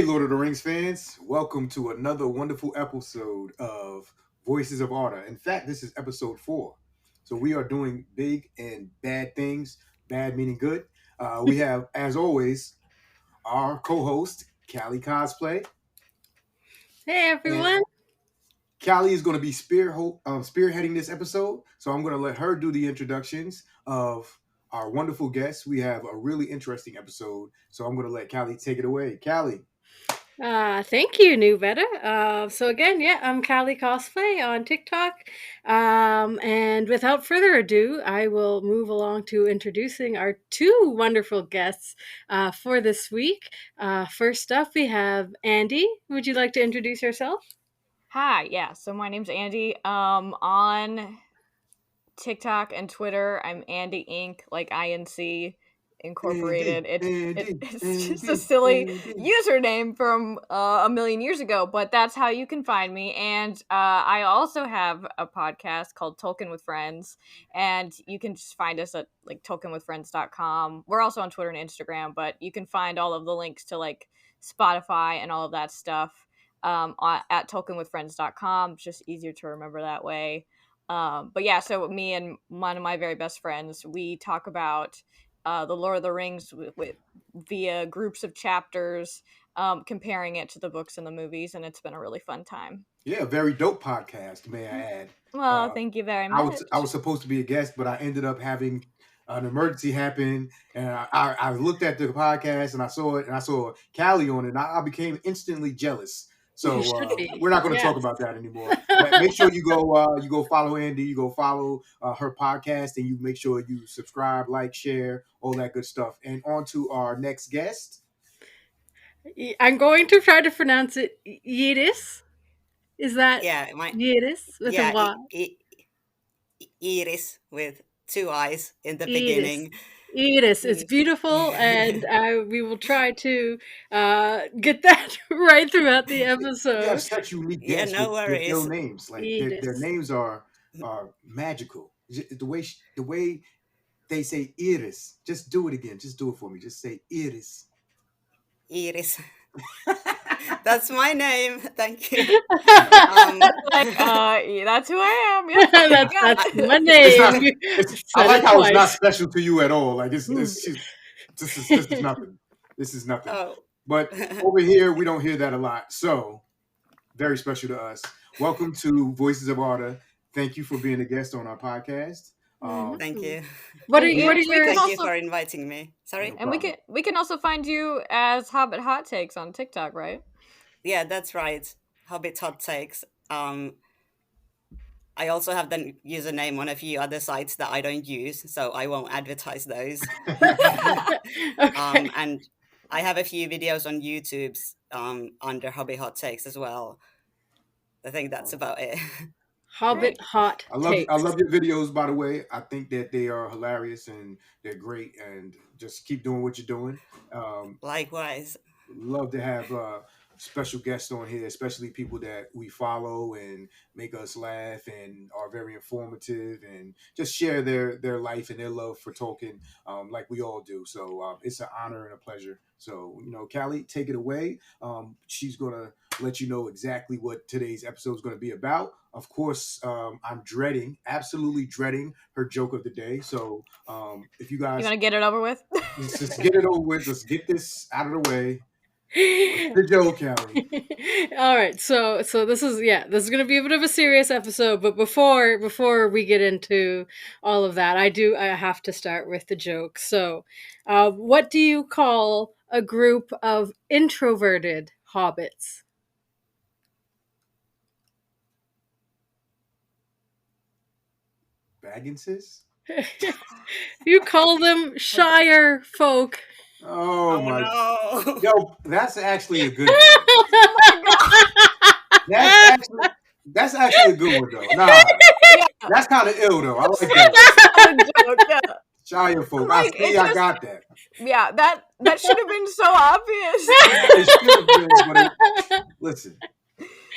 Lord of the Rings fans. Welcome to another wonderful episode of Voices of Arda. In fact, this is episode 4. So we are doing big and bad things, bad meaning good. We have, as always, our co-host, KaliCosplay. Hey, everyone. Kali is going to be spearheading this episode. So I'm going to let her do the introductions of our wonderful guests. We have a really interesting episode. So I'm going to let Kali take it away. Kali. Thank you, KnewBetta. So again, I'm KaliCosplay on TikTok. And without further ado, I will move along to introducing our two wonderful guests for this week. First up, we have Andie. Would you like to introduce yourself? Hi, so my name's Andie. On TikTok and Twitter, I'm AndieINC, like INC Incorporated. It's just a silly username from a million years ago, but that's how you can find me. And I also have a podcast called Tolkien with Friends, and you can just find us at like tolkienwithfriends.com. We're also on Twitter and Instagram, but you can find all of the links to like Spotify and all of that stuff at tolkienwithfriends.com. It's just easier to remember that way. But so me and one of my very best friends, we talk about the Lord of the Rings via groups of chapters, comparing it to the books and the movies, and it's been a really fun time. Yeah, very dope podcast, may I add. Well, thank you very much. I was supposed to be a guest, but I ended up having an emergency happen, and I looked at the podcast and I saw it, and I saw Kali on it, and I became instantly jealous. So we're not going to talk about that anymore. But make sure you go follow Andie, you go follow her podcast, and you make sure you subscribe, like, share, all that good stuff. And on to our next guest. I'm going to try to pronounce it Iris. Is that Iris with a Y? Iris with 2 eyes in the beginning. Iris, it's beautiful, and we will try to get that right throughout the episode. Yeah, such unique guests no worries. With their names, like their names are magical. The way they say Iris, just do it again. Just do it for me. Just say Iris. Iris. That's my name. Thank you. That's who I am. Yeah, that's my name. I like how it's not special to you at all. Like this is nothing. This is nothing. Oh. But over here, we don't hear that a lot. So very special to us. Welcome to Voices of Arda. Thank you for being a guest on our podcast. Thank you. Thank you for inviting me. Sorry. No and we can also find you as HobbitHotTakes on TikTok, right? Yeah, that's right. HobbitHotTakes. I also have the username on a few other sites that I don't use, so I won't advertise those. Okay. And I have a few videos on YouTube under HobbitHotTakes as well. I think that's about it. HobbitHotTakes. I love your videos, by the way. I think that they are hilarious and they're great, and just keep doing what you're doing. Likewise. Love to have special guests on here, especially people that we follow and make us laugh and are very informative and just share their life and their love for Tolkien, like we all do. So it's an honor and a pleasure. So, Kali, take it away. She's going to let you know exactly what today's episode is going to be about. Of course, I'm absolutely dreading her joke of the day. So if you guys... You want to get it over with? Just get it over with. Let's get this out of the way. The joke, Kali. All right, so this is going to be a bit of a serious episode, but before we get into all of that, I have to start with the joke. So, what do you call a group of introverted hobbits? Bagginses? You call them Shire folk. Oh my! No. Yo, that's actually a good one. That's actually a good one though. Nah, that's kind of ill though. I like that. Shire folk. I got that. Yeah, that should have been so obvious. It should have been, but listen.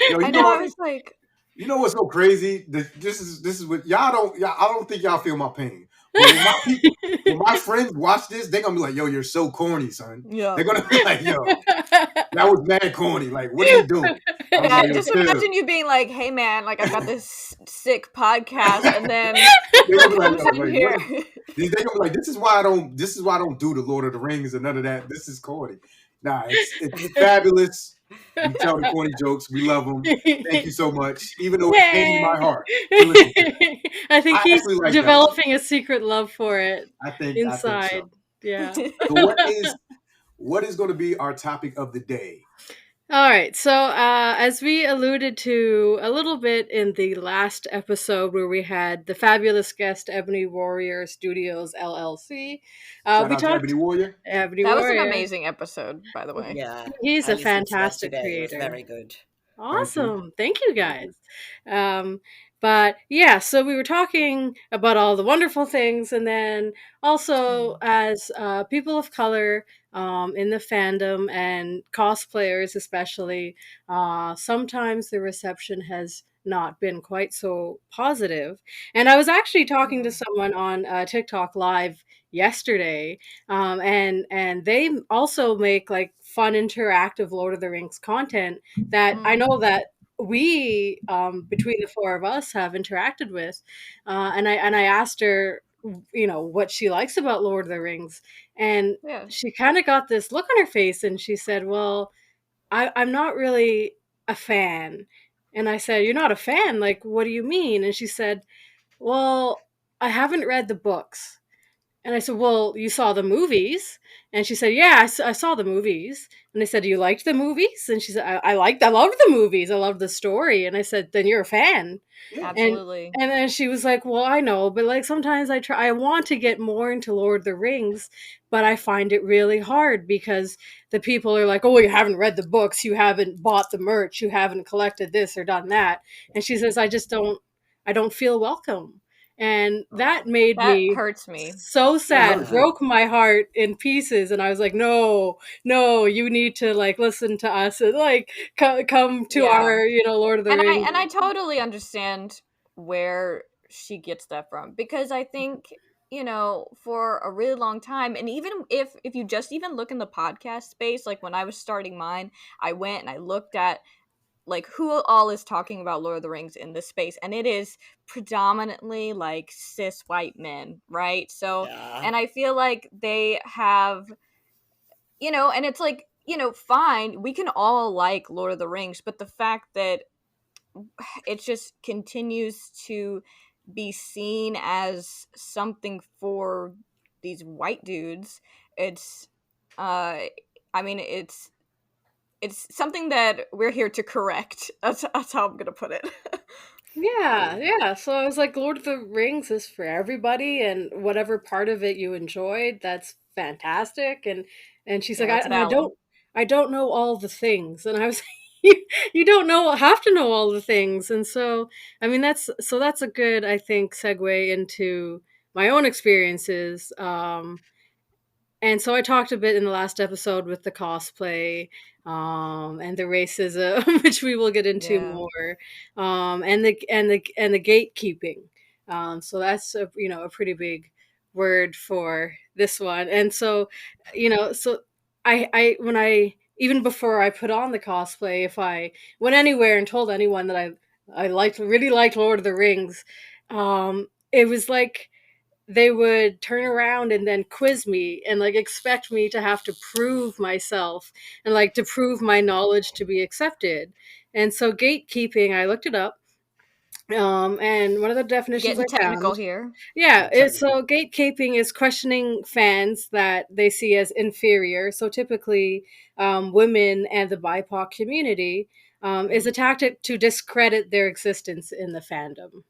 Yo, I was like, you know what's so crazy? This is what y'all don't. I don't think y'all feel my pain. But when my friends watch this, they're gonna be like, "Yo, you're so corny, son." Yeah. They're gonna be like, "Yo, that was mad corny. Like, what are you doing?" I was Yeah, like, "Yo, just chill." imagine you being like, "Hey, man, like I've got this sick podcast," and then They're gonna be like, comes "Yo, in like, here. they're gonna be like, this is why I don't do the Lord of the Rings and none of that. This is corny." Nah, it's fabulous. You tell the corny jokes. We love them. Thank you so much. Even though it pained my heart to listen to it. I think I he's actually like that one. developing a secret love for it I think inside. so. Yeah. So what is going to be our topic of the day? All right. So, as we alluded to a little bit in the last episode where we had the fabulous guest Ebony Warrior Studios LLC, Shout we out to talked Ebony Warrior. Ebony That was an Warrior. amazing episode, by the way. Yeah, He's I a listened to that fantastic today. It was creator. very good. Awesome. Thank you guys. But yeah, so we were talking about all the wonderful things, and then also as people of color in the fandom and cosplayers, especially, sometimes the reception has not been quite so positive. And I was actually talking to someone on TikTok live yesterday, and they also make like fun interactive Lord of the Rings content that I know that we between the four of us have interacted with, and I asked her, what she likes about Lord of the Rings, and Yeah. she kind of got this look on her face, and she said, "Well, I'm not really a fan." And I said, "You're not a fan? Like, what do you mean?" And she said, "Well, I haven't read the books." And I said, "Well, you saw the movies?" And she said, "Yeah, I saw the movies." And I said, "You liked the movies?" And she said, I loved the movies. I loved the story." And I said, "Then you're a fan." Yeah. Absolutely. And then she was like, "Well, I know, but like sometimes I want to get more into Lord of the Rings, but I find it really hard because the people are like, 'Oh, you haven't read the books, you haven't bought the merch, you haven't collected this or done that.'" And she says, I don't feel welcome." And that made That me hurts me. so sad, hurts. broke my heart in pieces. And I was like, "No, you need to like listen to us and like come to Yeah. our, Lord of the Rings." And I totally understand where she gets that from, because I think, for a really long time, and even if you just even look in the podcast space, like when I was starting mine, I went and I looked at like who all is talking about Lord of the Rings in this space, and it is predominantly like cis white men, right? So, Yeah. and I feel like they have, and it's like, fine, we can all like Lord of the Rings, but the fact that it just continues to be seen as something for these white dudes, it's I mean, it's something that we're here to correct. That's how I'm gonna put it. Yeah. So I was like, Lord of the Rings is for everybody, and whatever part of it you enjoyed, that's fantastic. And she's Yeah, like, that's valid. I don't know all the things. And I was you don't have to know all the things. And so I mean that's a good, I think, segue into my own experiences. And so I talked a bit in the last episode with the cosplay, and the racism, which we will get into Yeah. more, and the gatekeeping. So that's a pretty big word for this one. And so, so I when I even before I put on the cosplay, if I went anywhere and told anyone that I really liked Lord of the Rings, it was like they would turn around and then quiz me and like expect me to have to prove myself and like to prove my knowledge to be accepted. And so gatekeeping, I looked it up, and one of the definitions Getting I technical found, here. yeah, so gatekeeping is questioning fans that they see as inferior. So typically, women and the BIPOC community, is a tactic to discredit their existence in the fandom.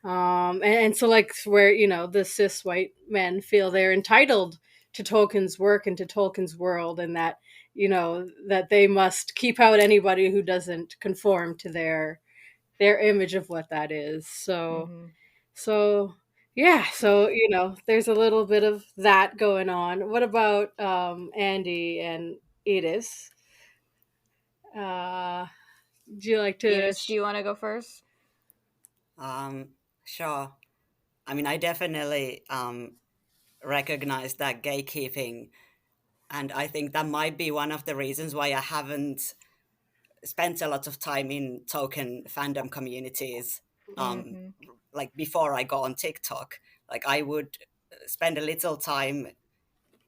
And so like where the cis white men feel they're entitled to Tolkien's work and to Tolkien's world, and that that they must keep out anybody who doesn't conform to their image of what that is. So yeah, so there's a little bit of that going on. What about Andy and Edith? Do you like to Edith, do you want to go first? Sure. I mean, I definitely recognize that gatekeeping, and I think that might be one of the reasons why I haven't spent a lot of time in token fandom communities. Mm-hmm. Like before I go on TikTok, like I would spend a little time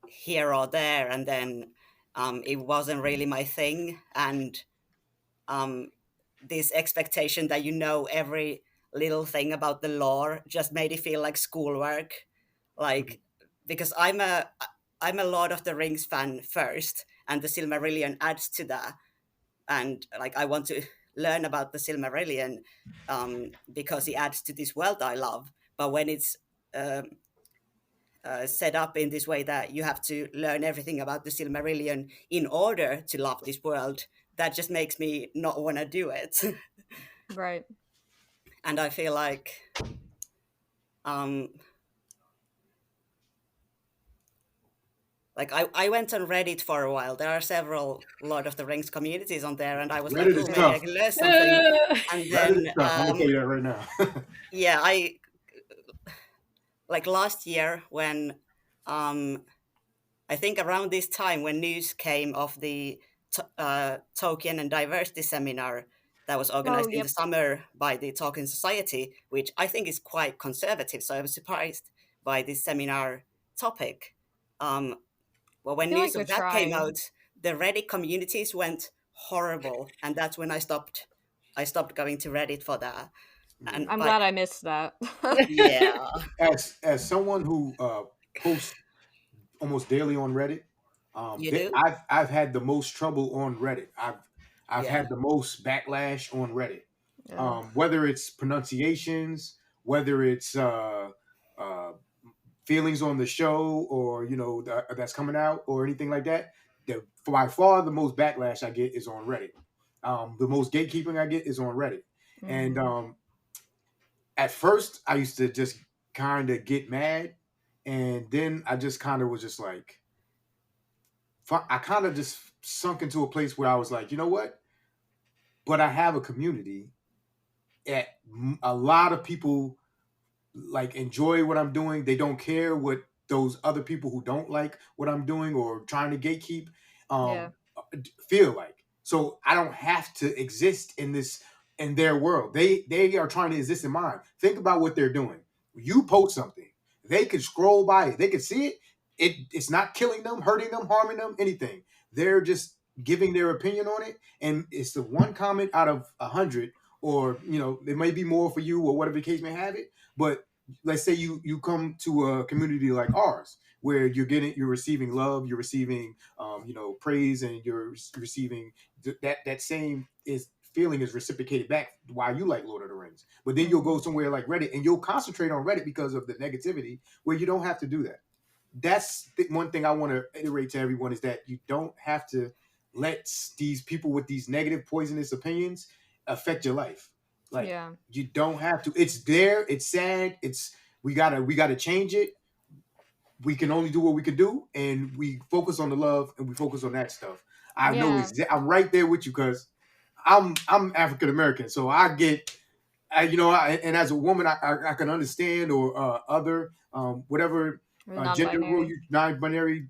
here or there, and then it wasn't really my thing. And um, this expectation that you know every little thing about the lore just made it feel like schoolwork. Like, because I'm a Lord of the Rings fan first, and the Silmarillion adds to that. And like I want to learn about the Silmarillion because it adds to this world I love. But when it's set up in this way that you have to learn everything about the Silmarillion in order to love this world, that just makes me not want to do it. Right. And I feel like I went on Reddit for a while. There are several Lord of the Rings communities on there, and I was like, Reddit oh, is maybe I tough. can learn something. And Reddit then is tough. I'm gonna tell you that right now. yeah, I like last year when I think around this time when news came of the token and diversity seminar that was organized in yep. the summer by the Tolkien Society, which I think is quite conservative. So I was surprised by this seminar topic. Well, when feel news like of they're that came trying. out, the Reddit communities went horrible, and that's when I stopped. I stopped going to Reddit for that. And I'm but glad I missed that. yeah, As someone who posts almost daily on Reddit, you do. I've had the most trouble on Reddit. I've Yeah, had the most backlash on Reddit. Ugh. Whether it's pronunciations, whether it's feelings on the show, or that's coming out, or anything like that. By far the most backlash I get is on Reddit. The most gatekeeping I get is on Reddit, and Mhm. at first I used to just kind of get mad, and then I just kind of was just like, I kind of just sunk into a place where I was like, you know what? But I have a community. At a lot of people like enjoy what I'm doing. They don't care what those other people who don't like what I'm doing or trying to gatekeep Yeah. feel like. So I don't have to exist in their world. They are trying to exist in mine. Think about what they're doing. You post something, they could scroll by it, they could see it. It's not killing them, hurting them, harming them, anything. They're just giving their opinion on it, and it's the one comment out of 100, or there may be more for you, or whatever the case may have it. But let's say you come to a community like ours, where you're receiving love, you're receiving praise, and you're receiving that same feeling is reciprocated back while you like Lord of the Rings. But then you'll go somewhere like Reddit, and you'll concentrate on Reddit because of the negativity, where you don't have to do that. That's the one thing I want to iterate to everyone, is that you don't have to let these people with these negative, poisonous opinions affect your life. Like, Yeah. you don't have to. It's there. It's sad. We gotta change it. We can only do what we can do, and we focus on the love, and we focus on that stuff. I know Yeah. I'm right there with you, because I'm African American, so I get, and as a woman, I can understand, or other whatever gender role Non-binary. non-binary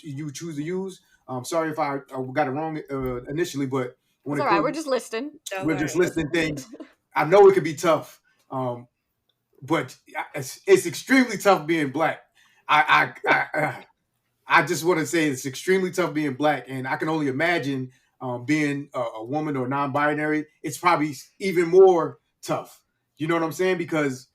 you choose to use. Sorry if I got it wrong initially, but when It's it all right. comes, We're just listening. don't we're just worry. listing things. I know it could be tough, but it's extremely tough being black. I just want to say it's extremely tough being black, and I can only imagine being a woman or non-binary. It's probably even more tough. You know what I'm saying? Because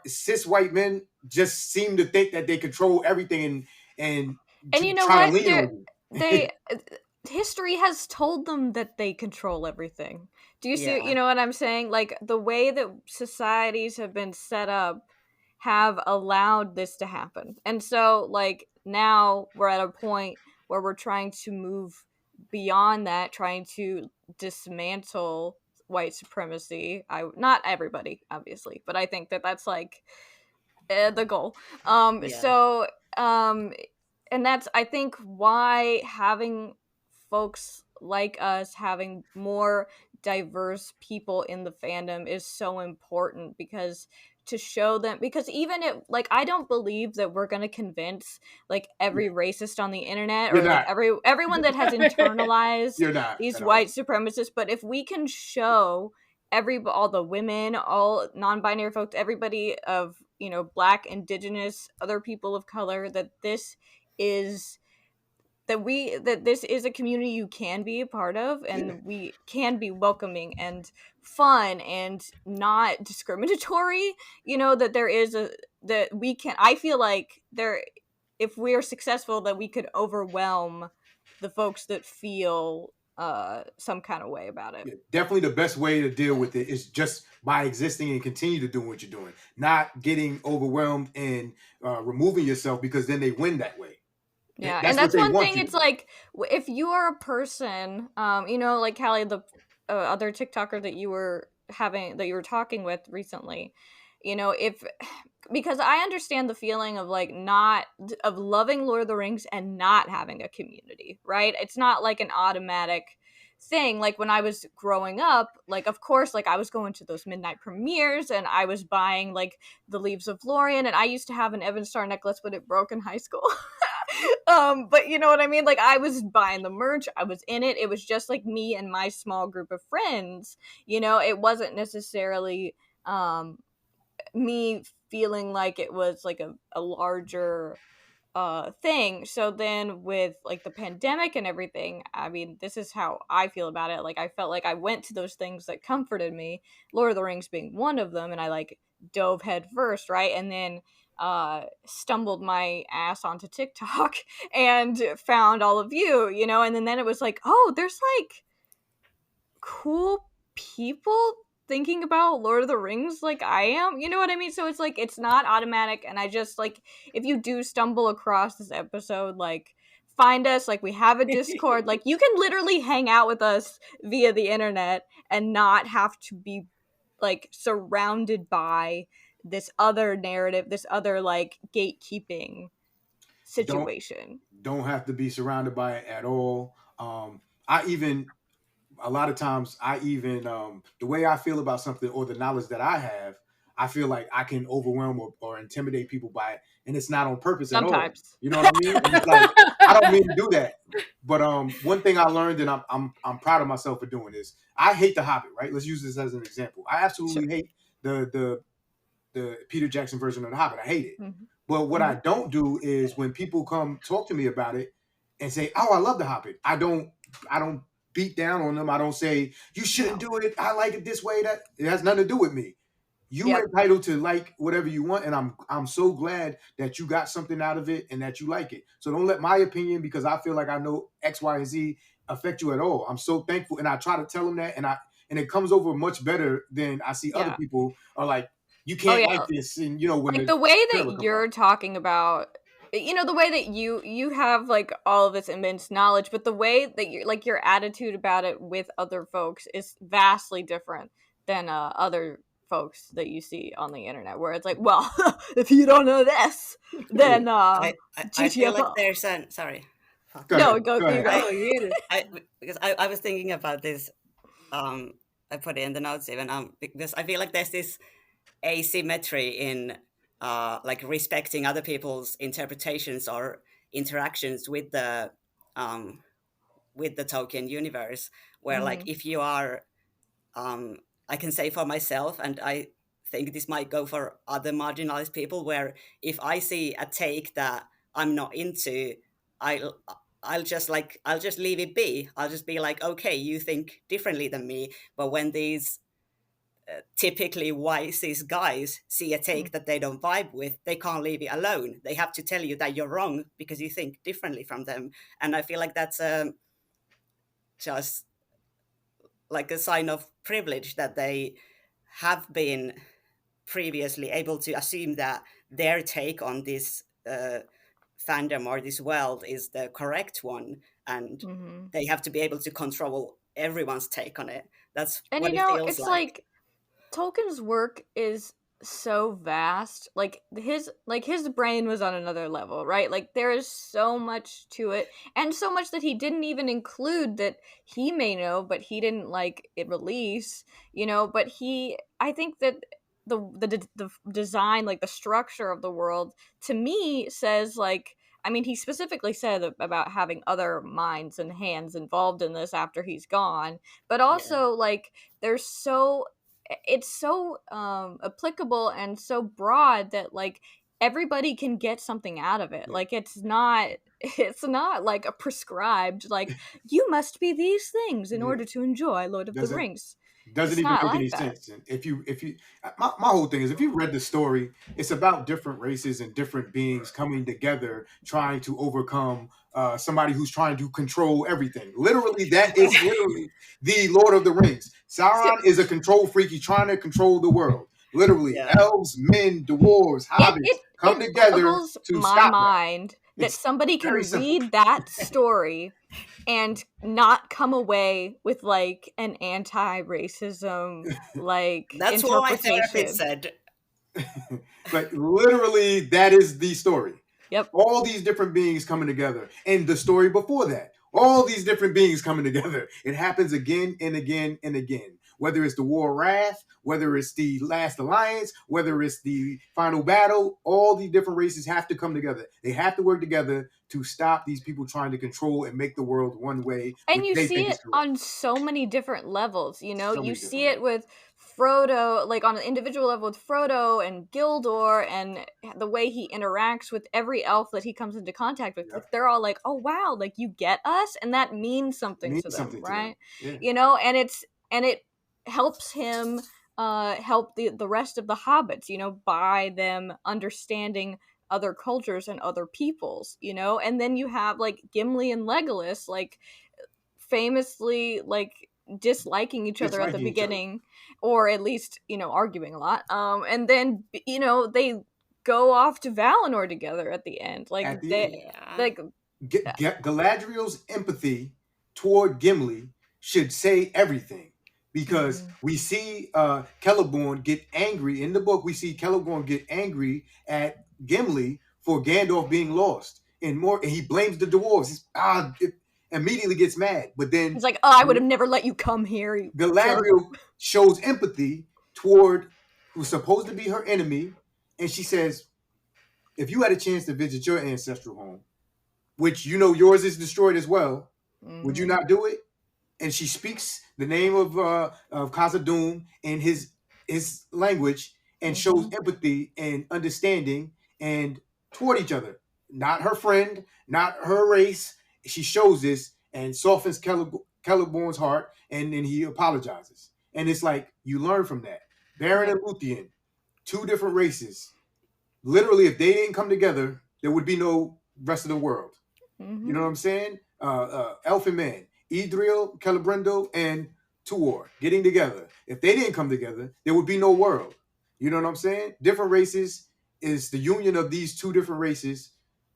cis white men just seem to think that they control everything, and And you know try to what? lean on you. History has told them that they control everything. Do you see, Yeah, you know what I'm saying? Like, the way that societies have been set up have allowed this to happen. And so, like, now we're at a point where we're trying to move beyond that, trying to dismantle white supremacy. Not everybody, obviously, but I think that that's like the goal. yeah, So and that's, I think, why having folks like us, having more diverse people in the fandom is so important, because to show them, because even if, like, I don't believe that we're going to convince like every racist on the internet, You're or like not. everyone that has internalized You're not these at all. white supremacists. But if we can show all the women, all non-binary folks, everybody of, you know, Black, Indigenous, other people of color, that this is this is a community you can be a part of, and we can be welcoming and fun and not discriminatory, you know, that there is that we can, I feel like there, if we're successful, that we could overwhelm the folks that feel some kind of way about it. Yeah, definitely the best way to deal with it is just by existing and continue to do what you're doing, not getting overwhelmed and removing yourself, because then they win that way. Yeah, and that's one thing. It's like, if you are a person, you know, like Kali, the other TikToker that you were talking with recently, you know, because I understand the feeling of like of loving Lord of the Rings and not having a community, right? It's not like an automatic thing. Like when I was growing up, like of course, like I was going to those midnight premieres and I was buying like the Leaves of Lorien, and I used to have an Evan Star necklace, but it broke in high school. But you know what I mean? Like I was buying the merch, I was in it. It was just like me and my small group of friends. You know, it wasn't necessarily me feeling like it was like a larger thing. So then with like the pandemic and everything, I mean, this is how I feel about it. Like I felt like I went to those things that comforted me, Lord of the Rings being one of them, and I like dove head first, right? And then stumbled my ass onto TikTok and found all of you, you know, and then it was like, oh, there's like cool people thinking about Lord of the Rings like I am, you know what I mean? So it's like, it's not automatic. And I just like, if you do stumble across this episode, like find us, like we have a Discord, like you can literally hang out with us via the internet and not have to be like surrounded by this other narrative, this other like gatekeeping situation. Don't have to be surrounded by it at all. A lot of times the way I feel about something or the knowledge that I have, I feel like I can overwhelm or intimidate people by it, and it's not on purpose at all. You know what I mean? And it's like, I don't mean to do that. But one thing I learned, and I'm proud of myself for doing this. I hate The Hobbit, right? Let's use this as an example. I absolutely hate the Peter Jackson version of The Hobbit. I hate it. Mm-hmm. But what I don't do is when people come talk to me about it and say, "Oh, I love The Hobbit," I don't beat down on them. I don't say you shouldn't do it. I like it this way. That it has nothing to do with me. You're entitled to like whatever you want, and I'm so glad that you got something out of it and that you like it. So don't let my opinion, because I feel like I know X, Y, and Z, affect you at all. I'm so thankful, and I try to tell them that, and it comes over much better than I see other people are like, you can't like this, and you know, when like the way that you're talking about, you know, the way that you have like all of this immense knowledge, but the way that you're like your attitude about it with other folks is vastly different than other folks that you see on the internet, where it's like, well, if you don't know this, then I feel like there's an sorry. Go because I was thinking about this. I put it in the notes even because I feel like there's this asymmetry in like respecting other people's interpretations or interactions with the Tolkien universe, where like if you are I can say for myself, and I think this might go for other marginalized people, where if I see a take that I'm not into, I'll just leave it be. I'll just be like, okay, you think differently than me. But when these typically white cis guys see a take that they don't vibe with, they can't leave it alone. They have to tell you that you're wrong because you think differently from them. And I feel like that's just like a sign of privilege, that they have been previously able to assume that their take on this fandom or this world is the correct one, and they have to be able to control everyone's take on it. That's and what you know, it feels it's like Tolkien's work is so vast. Like his brain was on another level, right? Like there is so much to it, and so much that he didn't even include that he may know, but he didn't like it release, you know. But I think that the design, like the structure of the world, to me says like, I mean, he specifically said about having other minds and hands involved in this after he's gone, but also like it's so applicable and so broad that like everybody can get something out of it. Like it's not like a prescribed like you must be these things in order to enjoy Lord of the Rings. Doesn't It's even not make like any that. sense. And if you my whole thing is, if you read the story, it's about different races and different beings coming together trying to overcome somebody who's trying to control everything. Literally, that is literally the Lord of the Rings. Sauron is a control freak. He's trying to control the world. Literally, elves, men, dwarves, hobbits come together boggles to my stop mind that It's somebody can very simple. read that story and not come away with like an anti-racism like That's what my interpretation. therapist said. But literally, that is the story. Yep. All these different beings coming together. And the story before that, all these different beings coming together. It happens again and again and again. Whether it's the War of Wrath, whether it's the Last Alliance, whether it's the final battle, all these different races have to come together. They have to work together to stop these people trying to control and make the world one way. And you see it on so many different levels, you know? You see it with Frodo, like on an individual level with Frodo and Gildor, and the way he interacts with every elf that he comes into contact with. Yep. They're all like, oh wow, like you get us? And that means something to them, right? Yeah. You know, and it helps him help the rest of the hobbits, you know, by them understanding other cultures and other peoples, you know. And then you have like Gimli and Legolas like famously like disliking each other at the beginning, or at least, you know, arguing a lot, and then, you know, they go off to Valinor together at the end, like at the end. Like Galadriel's empathy toward Gimli should say everything, because we see Celeborn get angry in the book. We see Celeborn get angry at Gimli for Gandalf being lost, and he blames the dwarves. It immediately gets mad, but then he's like, "Oh, I would have never let you come here." Galadriel shows empathy toward who's supposed to be her enemy, and she says, "If you had a chance to visit your ancestral home, which you know yours is destroyed as well, would you not do it?" And she speaks the name of Khazad-dûm in his language and shows empathy and understanding and toward each other. Not her friend, not her race. She shows this and softens Celeborn's heart, and then he apologizes. And it's like, you learn from that. Beren and Luthien, two different races. Literally, if they didn't come together, there would be no rest of the world. You know what I'm saying? Elf and man. Idril, Celebrindo, and Tuor getting together. If they didn't come together, there would be no world. You know what I'm saying? Different races is the union of these two different races,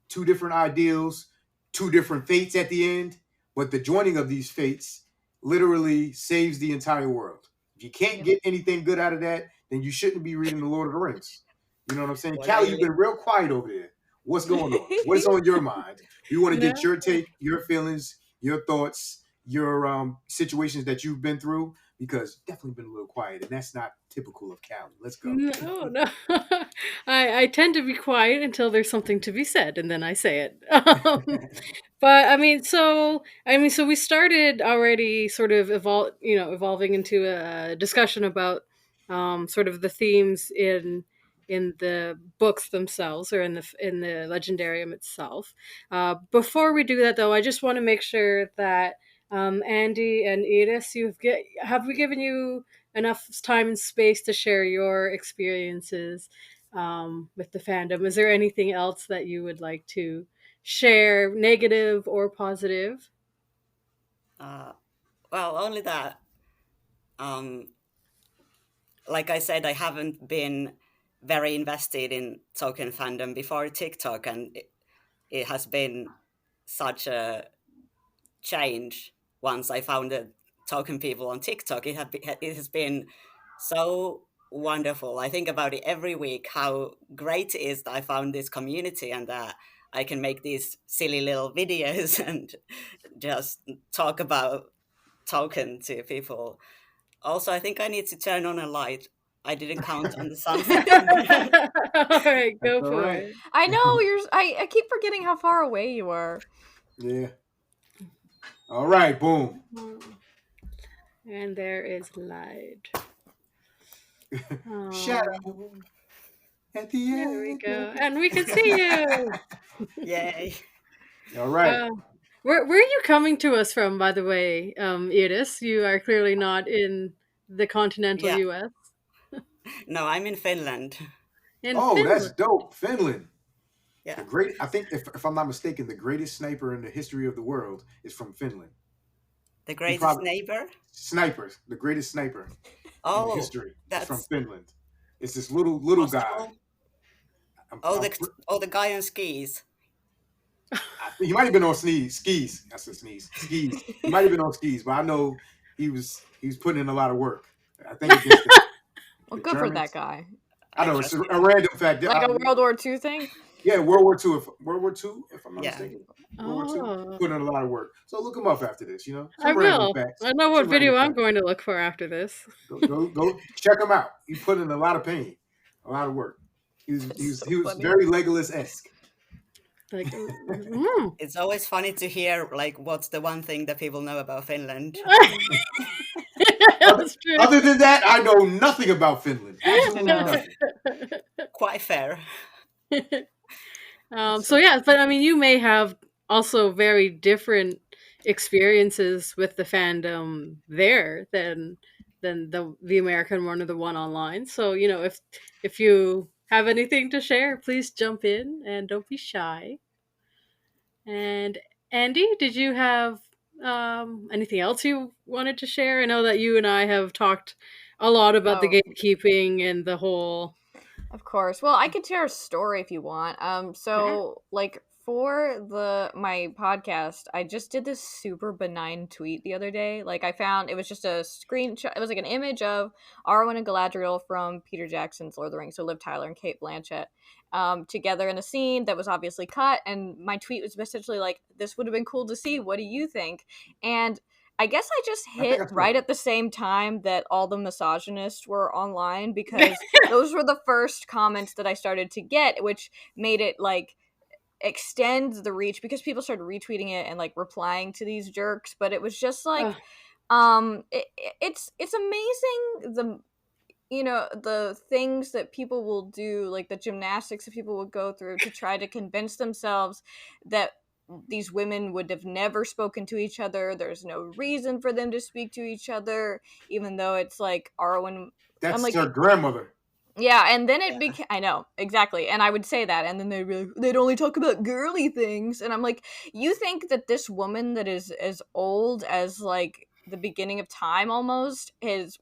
two different ideals, two different fates at the end. But the joining of these fates literally saves the entire world. If you can't get anything good out of that, then you shouldn't be reading The Lord of the Rings. You know what I'm saying? Well, Callie, you've been real quiet over there. What's going on? What's on your mind? We want to get your take, your feelings, your thoughts, your situations that you've been through, because definitely been a little quiet, and that's not typical of Callie. Let's go. No. I tend to be quiet until there's something to be said, and then I say it. But so we started already sort of evolving into a discussion about sort of the themes in the books themselves, or in the legendarium itself. Before we do that, though, I just want to make sure that Andie and Iris, have we given you enough time and space to share your experiences with the fandom? Is there anything else that you would like to share, negative or positive? Well, only that. Like I said, I haven't been very invested in token fandom before TikTok, and it has been such a change once I found the token people on TikTok. It has been so wonderful. I think about it every week, how great it is that I found this community and that I can make these silly little videos and just talk about token to people. Also, I think I need to turn on a light. I didn't count on the sunset thing. All right, go That's all for right. it. I know I keep forgetting how far away you are. Yeah. All right, boom. And there is light. Shadow at the end. There we go. And we can see you. Yay. All right. Where are you coming to us from, by the way, Iris? You are clearly not in the continental Yeah. U.S. No, I'm in Finland. In Oh, Finland. that's dope. Finland. Yeah. I think if I'm not mistaken, the greatest sniper in the history of the world is from Finland. The greatest neighbor? Snipers. The greatest sniper in history is from Finland. It's this little guy. The guy on skis. He might have been on skis. I said sneeze. Skis. He might have been on skis, but I know he was putting in a lot of work. I think against Well, the good for Germans. that guy. I know it's a random fact. Like a World War II thing? Yeah, World War II, if I'm not mistaken. World War Oh. II, putting in a lot of work. So look him up after this, you know. I Some random will. facts. I know what Some video random I'm facts. going to look for after this. Go check him out. He put in a lot of pain, a lot of work. He was funny. very Legolas-esque. Like, It's always funny to hear, like, what's the one thing that people know about Finland? That's true. Other than that, I know nothing about Finland. Absolutely nothing. Quite fair. So yeah, but I mean, you may have also very different experiences with the fandom there than the American one or the one online. So you know, if you have anything to share, please jump in and don't be shy. And Andy, did you have anything else you wanted to share? I know that you and I have talked a lot about the gatekeeping and the whole. Of course. Well, I could share a story if you want. So like for my podcast, I just did this super benign tweet the other day. Like I found it was just a screenshot. It was like an image of Arwen and Galadriel from Peter Jackson's Lord of the Rings. So Liv Tyler and Cate Blanchett together in a scene that was obviously cut. And my tweet was essentially like, "This would have been cool to see. What do you think?" And I guess I just hit right at the same time that all the misogynists were online, because those were the first comments that I started to get, which made it like extend the reach because people started retweeting it and like replying to these jerks. But it was just like, it's amazing the things that people will do, like the gymnastics that people will go through to try to convince themselves that these women would have never spoken to each other. There's no reason for them to speak to each other, even though it's like Arwen. That's like, her grandmother. Yeah, and then it became. I know exactly, and I would say that, and then they'd only talk about girly things, and I'm like, you think that this woman that is as old as like the beginning of time almost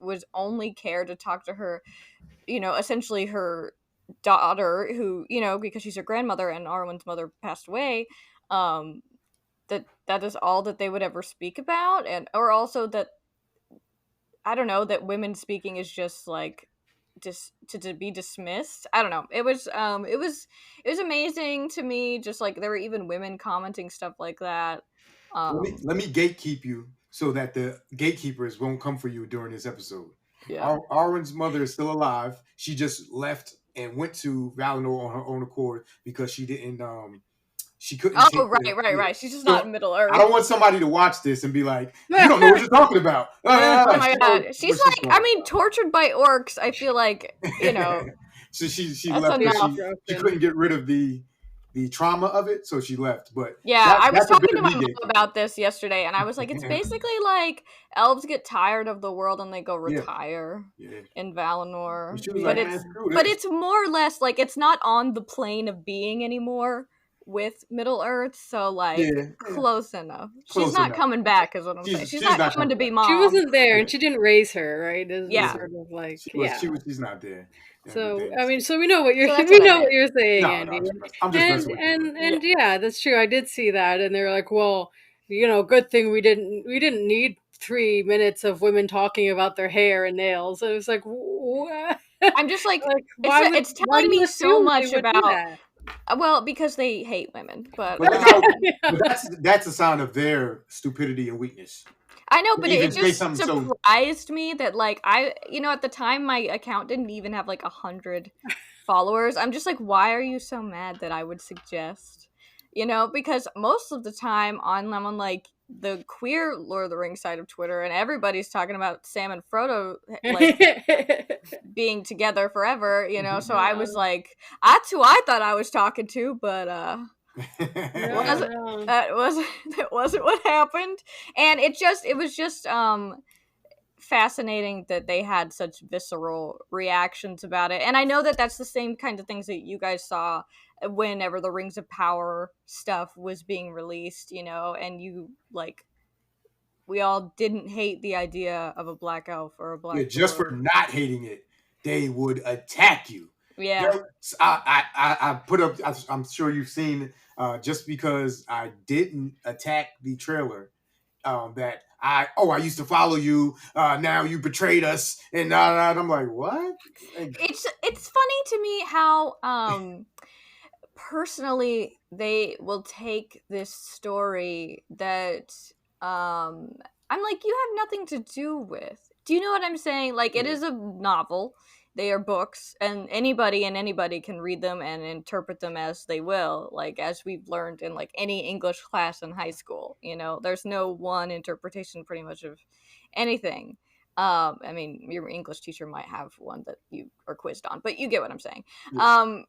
was only care to talk to her, essentially her daughter, who because she's her grandmother and Arwen's mother passed away. That is all that they would ever speak about, or also that I don't know, that women speaking is just like to be dismissed. I don't know. It was amazing to me. Just like there were even women commenting stuff like that. Let me gatekeep you so that the gatekeepers won't come for you during this episode. Yeah. Arwen's mother is still alive. She just left and went to Valinor on her own accord because she didn't. She couldn't. Oh, right. She's just not in Middle Earth. I don't want somebody to watch this and be like, "You don't know what you're talking about." Oh my god, she's like, I mean, tortured by orcs. I feel like So she left. She couldn't get rid of the trauma of it, so she left. But yeah, I was talking to my mom about this yesterday, and I was like, it's basically like elves get tired of the world and they go retire in Valinor. But it's more or less like it's not on the plane of being anymore with Middle Earth, so like close enough. She's not coming back, is what I'm saying. She's not coming to be mom. She wasn't there, and she didn't raise her, right? Sort of like, she's not there. So I mean, so we know what you're what you're saying, Andy. I'm just messing with you. And yeah, that's true. I did see that, and they're like, well, good thing we didn't need 3 minutes of women talking about their hair and nails. And it was like, what? I'm just like it's telling me so much about. Well, because they hate women, but that's a sign of their stupidity and weakness. I know, but even it say just something so. surprised me that like at the time my account didn't even have like 100 followers. I'm just like, why are you so mad that I would suggest? Because most of the time I'm on like the queer Lord of the Rings side of Twitter, and everybody's talking about Sam and Frodo like being together forever. So I was like, that's who I thought I was talking to, but No. that wasn't what happened. And it was just fascinating that they had such visceral reactions about it. And I know that that's the same kind of things that you guys saw whenever the Rings of Power stuff was being released, and you like we all didn't hate the idea of a black elf or a black just dwarf. for not hating it, they would attack you. Yeah. I put up, I'm sure you've seen, just because I didn't attack the trailer, that I used to follow you, now you betrayed us, and I'm like, what? It's funny to me how personally they will take this story that I'm like, you have nothing to do with. Do you know what I'm saying? Like, it is a novel. They are books, and anybody can read them and interpret them as they will, like as we've learned in like any English class in high school. There's no one interpretation pretty much of anything. I mean, your English teacher might have one that you are quizzed on, but you get what I'm saying.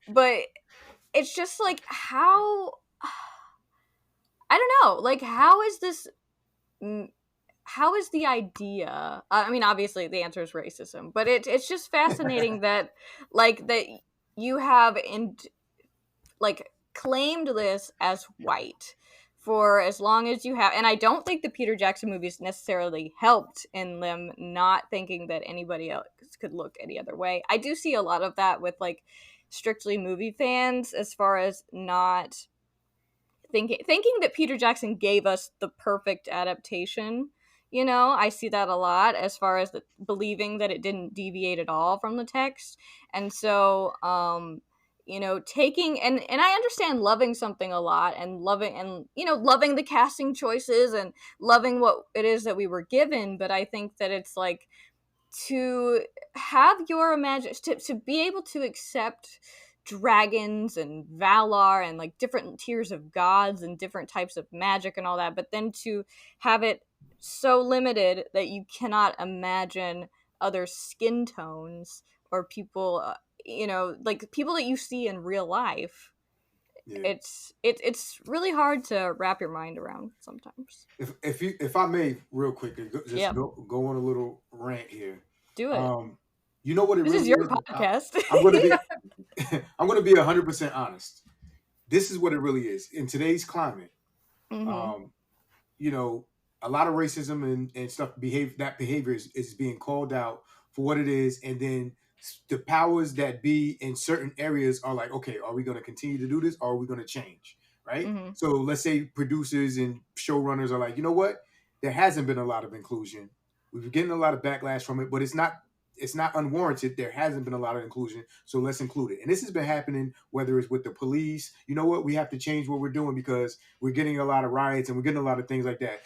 But it's just like, how I don't know, like how is the idea, I mean, obviously the answer is racism, but it's just fascinating that you have claimed this as white for as long as you have. And I don't think the Peter Jackson movies necessarily helped in them not thinking that anybody else could look any other way. I do see a lot of that with like strictly movie fans, as far as not thinking that Peter Jackson gave us the perfect adaptation. I see that a lot, as far as believing that it didn't deviate at all from the text. And so taking and I understand loving something a lot, and loving the casting choices and loving what it is that we were given, but I think that it's like, to have your imagination, to be able to accept dragons and Valar and like different tiers of gods and different types of magic and all that, but then to have it so limited that you cannot imagine other skin tones or people, like people that you see in real life. Yeah. It's really hard to wrap your mind around sometimes. If I may, real quick, just go on a little rant here. Do it. You know what it this really is your podcast. I'm gonna be 100% honest. This is what it really is in today's climate. Mm-hmm. A lot of racism and stuff, behavior is being called out for what it is, and then the powers that be in certain areas are like, okay, are we going to continue to do this, or are we going to change, right? Mm-hmm. So let's say producers and showrunners are like, you know what, there hasn't been a lot of inclusion, we've been getting a lot of backlash from it, but it's not unwarranted. There hasn't been a lot of inclusion, so let's include it. And this has been happening, whether it's with the police. You know what, we have to change what we're doing because we're getting a lot of riots and we're getting a lot of things like that.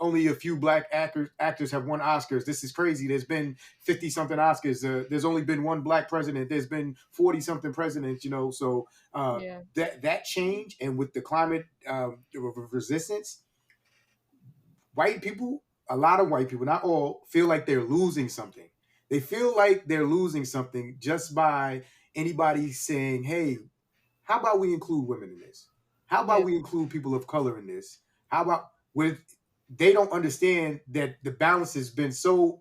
Only a few black actors have won Oscars. This is crazy. There's been 50-something Oscars. There's only been one black president. There's been 40-something presidents, So that change, and with the climate resistance, a lot of white people, not all, feel like they're losing something. They feel like they're losing something just by anybody saying, hey, how about we include women in this? How about we include people of color in this? How about they don't understand that the balance has been so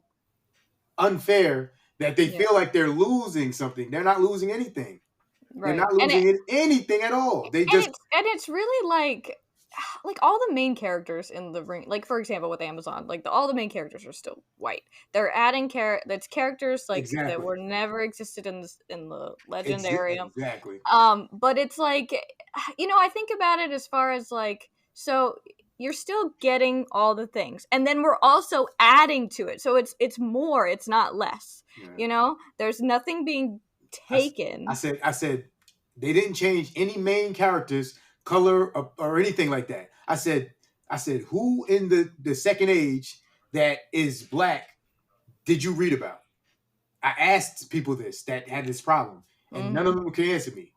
unfair that they feel like they're losing something. They're not losing anything. Right. They're not losing anything at all. It's really like all the main characters in the Ring, like for example with Amazon, like all the main characters are still white. They're adding that's characters like that were never existed in the Legendarium. Exactly. But it's like, I think about it as far as like, so you're still getting all the things, and then we're also adding to it, so it's more, it's not less. There's nothing being taken. I said they didn't change any main characters color or anything like that. I said I said, who in the second age that is black did you read about? I asked people this that had this problem, and none of them could answer me.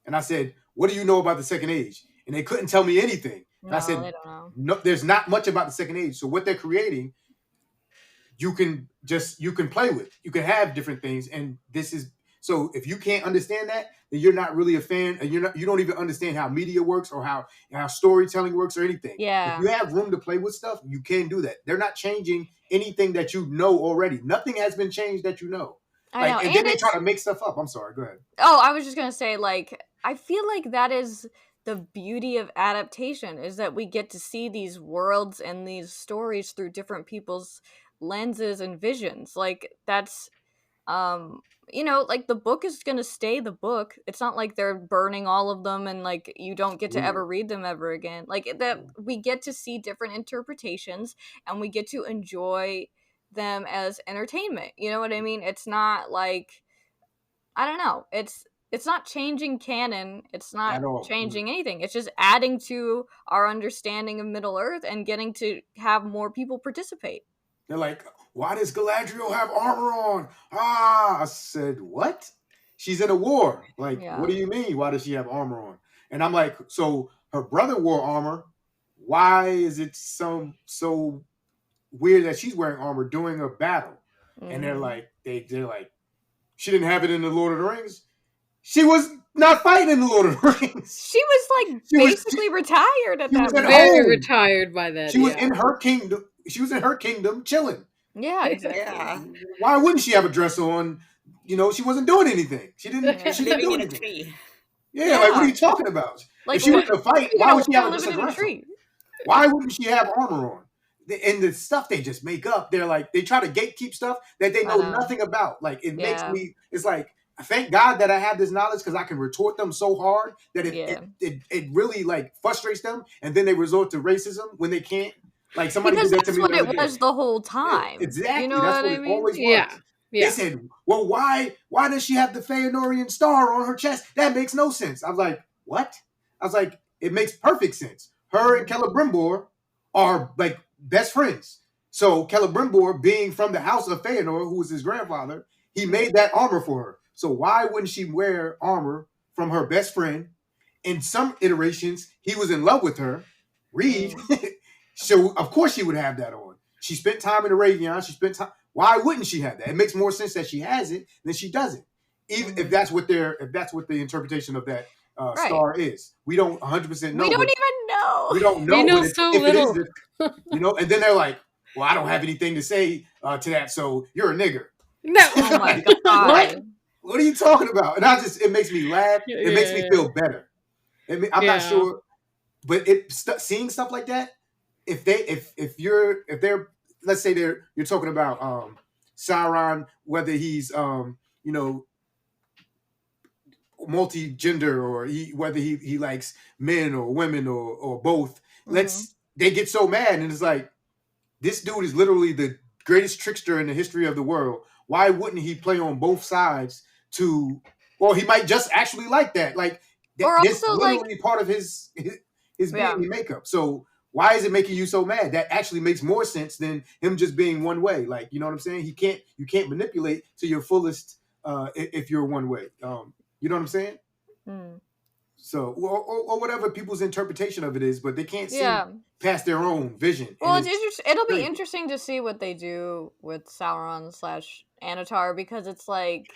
And I said, what do you know about the second age? And they couldn't tell me anything. And I said, they don't know. no, there's not much about the second age. So what they're creating, you can play with. You can have different things, and this is so. If you can't understand that, then you're not really a fan, and you don't even understand how media works or how storytelling works or anything. Yeah. If you have room to play with stuff, you can do that. They're not changing anything that you know already. Nothing has been changed that you know. I know. And then they try to make stuff up. I'm sorry. Go ahead. Oh, I was just gonna say, like, I feel like that is the beauty of adaptation, is that we get to see these worlds and these stories through different people's lenses and visions. Like, that's like, the book is gonna stay the book. It's not like they're burning all of them and like you don't get to ever read them ever again. Like, that we get to see different interpretations and we get to enjoy them as entertainment. You know what I mean? It's not like, I don't know, it's not changing canon, it's not changing anything. It's just adding to our understanding of Middle Earth and getting to have more people participate. They're like, why does Galadriel have armor on? I said, what? She's in a war. Like, what do you mean? Why does she have armor on? And I'm like, so her brother wore armor. Why is it so weird that she's wearing armor during a battle? And they're like, they're like, she didn't have it in the Lord of the Rings. She was not fighting in the Lord of the Rings. She was like basically retired at that point. Very retired by then. She was in her kingdom. She was in her kingdom chilling. Yeah, exactly. Yeah. Why wouldn't she have a dress on? You know, she wasn't doing anything. She didn't. She didn't do anything. Tree. Yeah, like, what are you talking about? Like, if she was in a fight, why would she have a dress tree? Why wouldn't she have armor on? And the stuff they just make up, they're like, they try to gatekeep stuff that they know nothing about. Like, it makes me, it's like, thank God that I have this knowledge, because I can retort them so hard that it really like frustrates them, and then they resort to racism when they can't. Like, somebody because did that to me. That's what it was the whole time. Yeah, exactly. You know that's what I it mean? always was. Yeah. They said, well, why does she have the Feanorian star on her chest? That makes no sense. I was like, what? I was like, it makes perfect sense. Her and Celebrimbor are like best friends. So Celebrimbor, being from the house of Feanor, who was his grandfather, he made that armor for her. So why wouldn't she wear armor from her best friend? In some iterations, he was in love with her. Read. So of course she would have that on. She spent time in Arabian. She spent time. Why wouldn't she have that? It makes more sense that she has it than she doesn't. Even if that's what the interpretation of that star is. We don't 100% know. We don't even know. We don't know. We know so little. It is, and then they're like, well, I don't have anything to say to that, so you're a nigger. No. Oh my God. What are you talking about? And it makes me laugh. It makes me feel better. I'm not sure, but seeing stuff like that, if they're let's say you're talking about Sauron, whether he's multi-gender, or whether he likes men or women or both. They get so mad, and it's like, this dude is literally the greatest trickster in the history of the world. Why wouldn't he play on both sides or he might just actually like that. Like, this is literally part of his being makeup. So why is it making you so mad? That actually makes more sense than him just being one way. Like, you know what I'm saying? You can't manipulate to your fullest if you're one way. You know what I'm saying? So, or whatever people's interpretation of it is, but they can't see past their own vision. Well, it'll be interesting to see what they do with Sauron / Anatar, because it's like,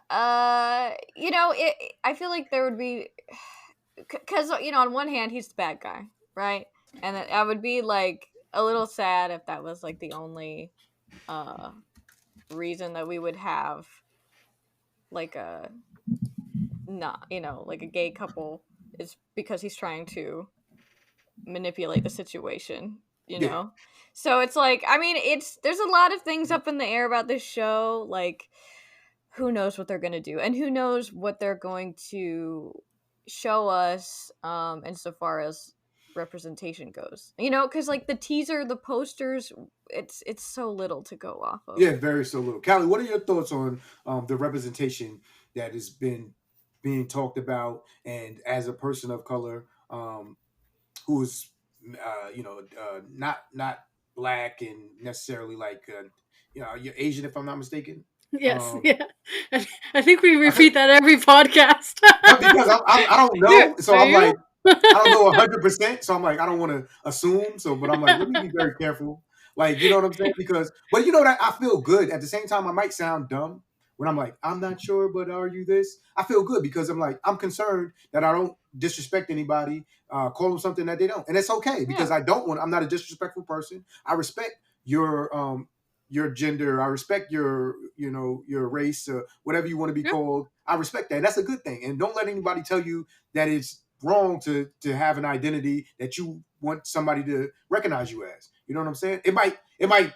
I feel like there would be, because, on one hand, he's the bad guy, right? And I would be like a little sad if that was like the only reason that we would have like a like a gay couple, is because he's trying to manipulate the situation, know? So it's like, I mean, there's a lot of things up in the air about this show. Like, who knows what they're going to do, and who knows what they're going to show us insofar as representation goes, because like the teaser, the posters, it's so little to go off of. Yeah, very so little. Callie, what are your thoughts on the representation that has been being talked about, and as a person of color who's not black and necessarily like you're Asian if I'm not mistaken. Yes, yeah. I think we repeat that every podcast. Because I don't know, so Are I'm like, you? I don't know 100%, so I'm like, I don't want to assume. So, but I'm like, let me be very careful. Like, you know what I'm saying? Because, but you know that I feel good. At the same time, I might sound dumb when I'm like, I'm not sure, but are you this? I feel good because I'm like, I'm concerned that I don't disrespect anybody, call them something that they don't, and it's okay because Yeah. I'm not a disrespectful person. I respect your gender. I respect your race, whatever you want to be Yeah. called. I respect that. That's a good thing. And don't let anybody tell you that it's wrong to have an identity that you want somebody to recognize you as. You know what I'm saying? It might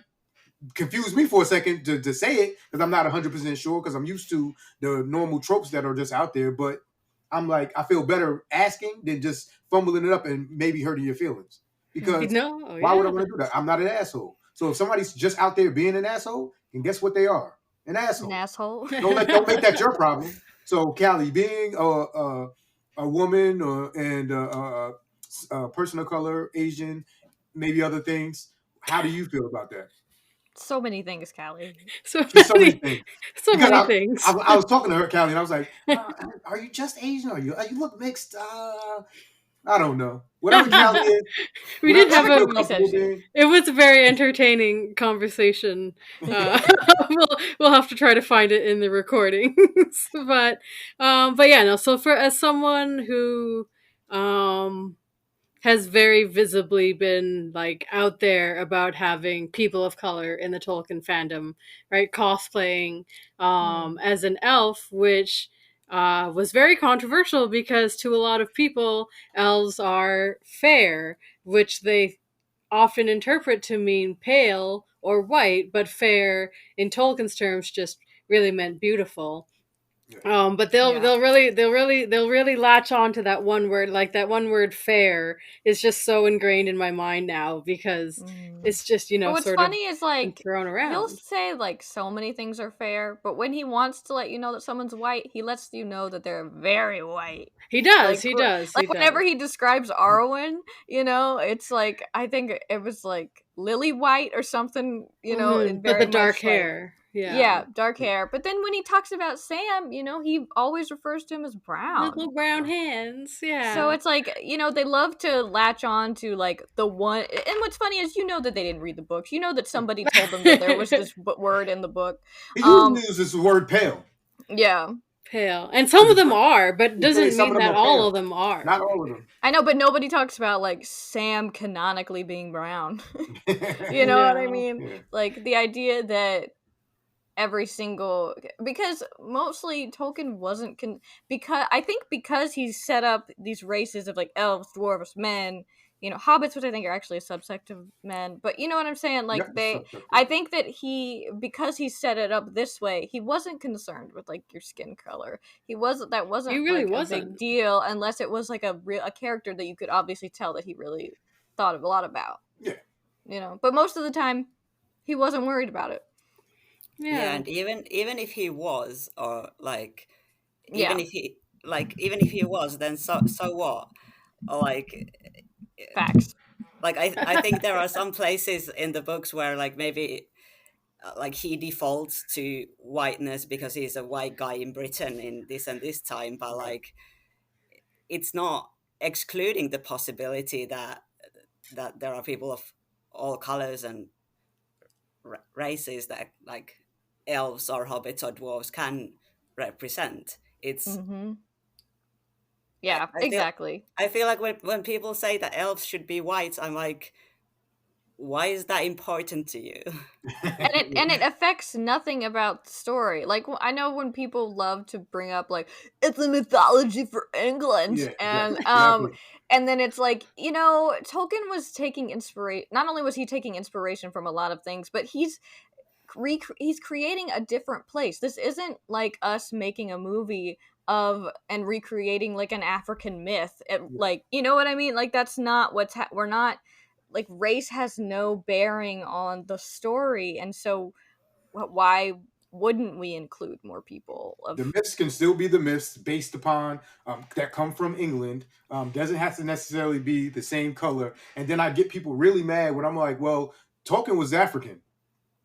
confuse me for a second to say it because I'm not 100% sure because I'm used to the normal tropes that are just out there. But I'm like, I feel better asking than just fumbling it up and maybe hurting your feelings. Because No, why would I yeah. want to do that? I'm not an asshole. So if somebody's just out there being an asshole, then guess what they are? An An asshole. asshole. Don't make that your problem. So Callie, being a woman and a person of color, Asian, maybe other things, how do you feel about that? So many things, Callie. So Just so many many, things. so Because many things. I was talking to her, Callie, and I was like, "Are you just Asian? Are you look mixed? I don't know. Whatever Callie is, We whatever did she have feel He said comfortable she. being." it was a very entertaining conversation. We'll have to try to find it in the recordings, but yeah, no. So for as someone who um has very visibly been like out there about having people of color in the Tolkien fandom, right? Cosplaying as an elf, which was very controversial because to a lot of people, elves are fair, which they often interpret to mean pale or white, but fair in Tolkien's terms just really meant beautiful. But Yeah. they'll really latch on to that one word, like that one word fair is just so ingrained in my mind now because it's just, But what's sort of funny is been like thrown he'll around. say like so many things are fair, but when he wants to let you know that someone's white, he lets you know that they're very white. He does, Like he does, he like whenever does. he describes Arwen, it's like I think it was like lily white or something, and But the very dark much like hair, yeah. yeah, dark hair. But then when he talks about Sam, he always refers to him as Little brown. brown hands, So yeah. it's like, they love to latch on to like the one. And what's funny is, that they didn't read the books. You know that somebody told them that there was this word in the book. He Um, usually uses the word pale. yeah, Pale. And some of them Some are, but doesn't of mean them that are all pale. of them are. Not all of them. I know, but nobody talks about like Sam canonically being brown. You know what I No. mean? Yeah. Like the idea that every single because mostly Tolkien wasn't because he's set up these races of like elves, dwarves, men, hobbits, which I think are actually a subsect of men, but you know what I'm saying, like Yep. I think that because he set it up this way, he wasn't concerned with like your skin color. That He wasn't really like a big wasn't. deal unless it was like a character that you could obviously tell that he really thought a lot about, Yeah. but most of the time he wasn't worried about it. Yeah, Yeah. and even if he was, or like, Yeah, even if he was, then so what? Or facts. I think there are some places in the books where like maybe like he defaults to whiteness because he's a white guy in Britain in this and this time, but Right. like it's not excluding the possibility that there are people of all colors and races that like elves or hobbits or dwarves can represent. It's Mm-hmm. I, Yeah, I feel exactly. I feel like when people say that elves should be white, I'm like, why is that important to you? And it affects nothing about the story. Like I know when people love to bring up like it's a mythology for England, Yeah, and exactly. and then it's like Tolkien was taking inspiration. Not only was he taking inspiration from a lot of things, but he's creating a different place. This isn't like us making a movie of and recreating like an African myth. Yeah. Like, you know what I mean? Like that's not we're not like race has no bearing on the story, and so why wouldn't we include more people? The myths can still be the myths based upon that come from England. Doesn't have to necessarily be the same color. And then I get people really mad when I'm like, well, Tolkien was African,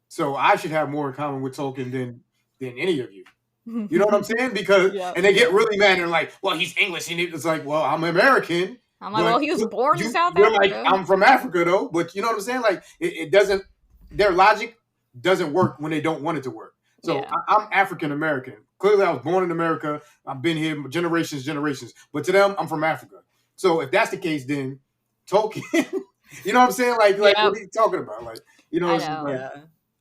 so I should have more in common with Tolkien than any of you. You know what I'm saying? Because and they get really mad and they're like, well, he's English, and it's like, well, I'm American. I'm like, well, he was born in South Africa. Like, I'm from Africa though, but you know what I'm saying? Like, it doesn't. Their logic doesn't work when they don't want it to work. So I'm African American. Clearly, I was born in America. I've been here generations. But to them, I'm from Africa. So if that's the case, then Tolkien. You know what I'm saying? Like what are you talking about? Like, you know,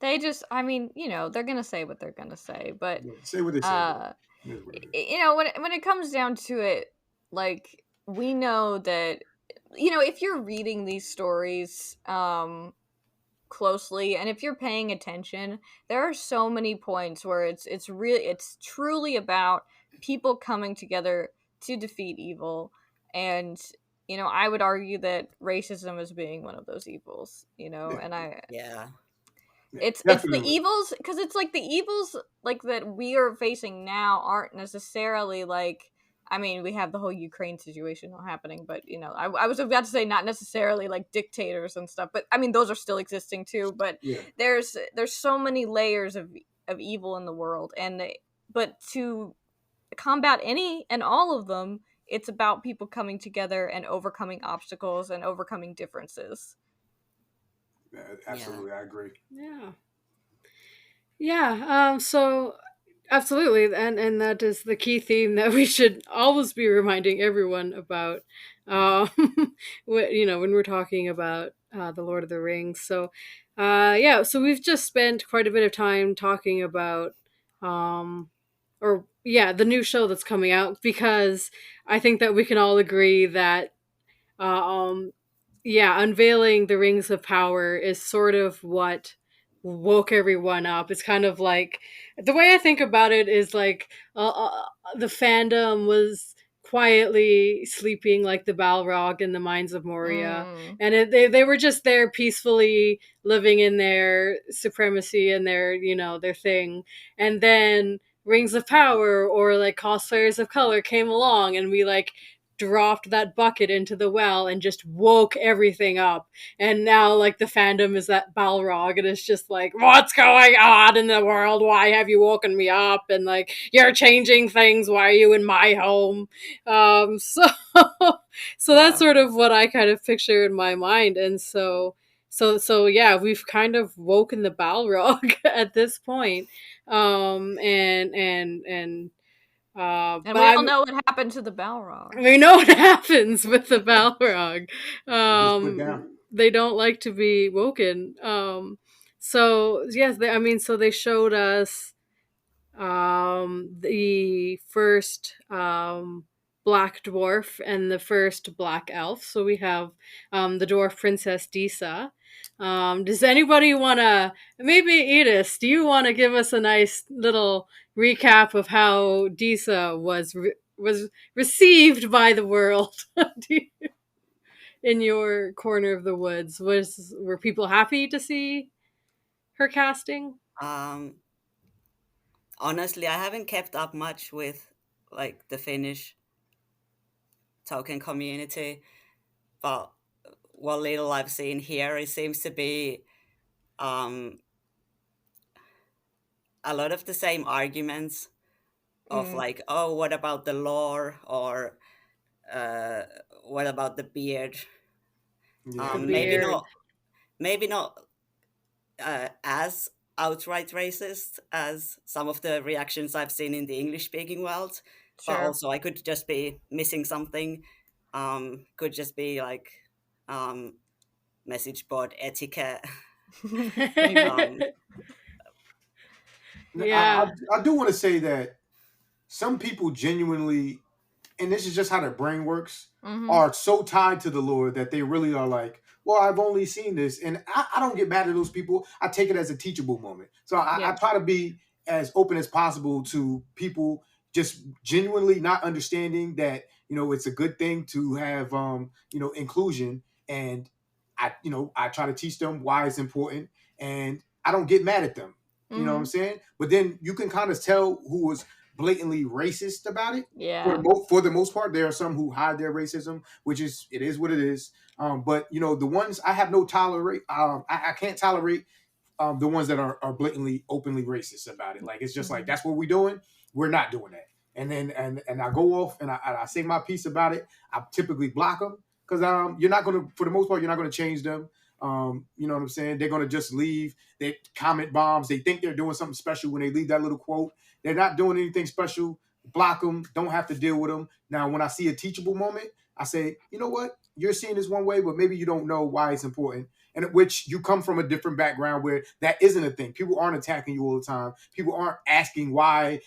they just, I mean, you know, they're gonna say what they're gonna say, but say what they say. You know, when it comes down to it, like, we know that, you know, if you're reading these stories closely and if you're paying attention, there are so many points where it's truly about people coming together to defeat evil. And, you know, I would argue that racism is being one of those evils, you know, and it's the evils, because it's like the evils like that we are facing now aren't necessarily like, I mean, we have the whole Ukraine situation happening, but, you know, I was about to say not necessarily like dictators and stuff, but I mean, those are still existing too. But there's so many layers of evil in the world, but to combat any and all of them, it's about people coming together and overcoming obstacles and overcoming differences. Yeah, absolutely, I agree. So absolutely, and that is the key theme that we should always be reminding everyone about. You know, when we're talking about the Lord of the Rings. So so we've just spent quite a bit of time talking about the new show that's coming out, because I think that we can all agree that unveiling the Rings of Power is sort of what woke everyone up. It's kind of like, the way I think about it is like the fandom was quietly sleeping like the Balrog in the mines of Moria, and they were just there peacefully living in their supremacy and their, you know, their thing. And then Rings of Power or like Cosplayers of Color came along, and we like dropped that bucket into the well and just woke everything up. And now like the fandom is that Balrog, and it's just like, what's going on in the world? Why have you woken me up? And like, you're changing things. Why are you in my home? So that's sort of what I kind of picture in my mind. And so we've kind of woken the Balrog at this point. And we all know what happened to the Balrog. We know what happens with the Balrog. They don't like to be woken. So they showed us the first black dwarf and the first black elf. So we have the dwarf princess Disa. Does anybody want to, maybe Edith, do you want to give us a nice little recap of how Disa was received by the world in your corner of the woods? Were people happy to see her casting? Honestly, I haven't kept up much with like the Finnish Tolkien community, but what little I've seen here, it seems to be a lot of the same arguments of like, oh, what about the lore, or what about the beard? Maybe not as outright racist as some of the reactions I've seen in the English-speaking world. Sure. But also I could just be missing something. Could just be like message board etiquette. I do want to say that some people genuinely, and this is just how their brain works, are so tied to the lore that they really are like, well, I've only seen this. And I don't get mad at those people. I take it as a teachable moment. So I try to be as open as possible to people just genuinely not understanding that, you know, it's a good thing to have, inclusion. And I try to teach them why it's important, and I don't get mad at them. You know what I'm saying? But then you can kind of tell who was blatantly racist about it. Yeah. For the most part, there are some who hide their racism, which is what it is. But the ones I have no tolerate, I can't tolerate the ones that are blatantly, openly racist about it. Like it's just like that's what we're doing. We're not doing that. And then and I go off and I say my piece about it. I typically block them because you're not gonna, for the most part, you're not gonna change them. You know what I'm saying? They're gonna just leave. They comment bombs. They think they're doing something special when they leave that little quote. They're not doing anything special. Block them. Don't have to deal with them. Now, when I see a teachable moment, I say, you know what? You're seeing this one way, but maybe you don't know why it's important. And which you come from a different background where that isn't a thing. People aren't attacking you all the time. People aren't asking why.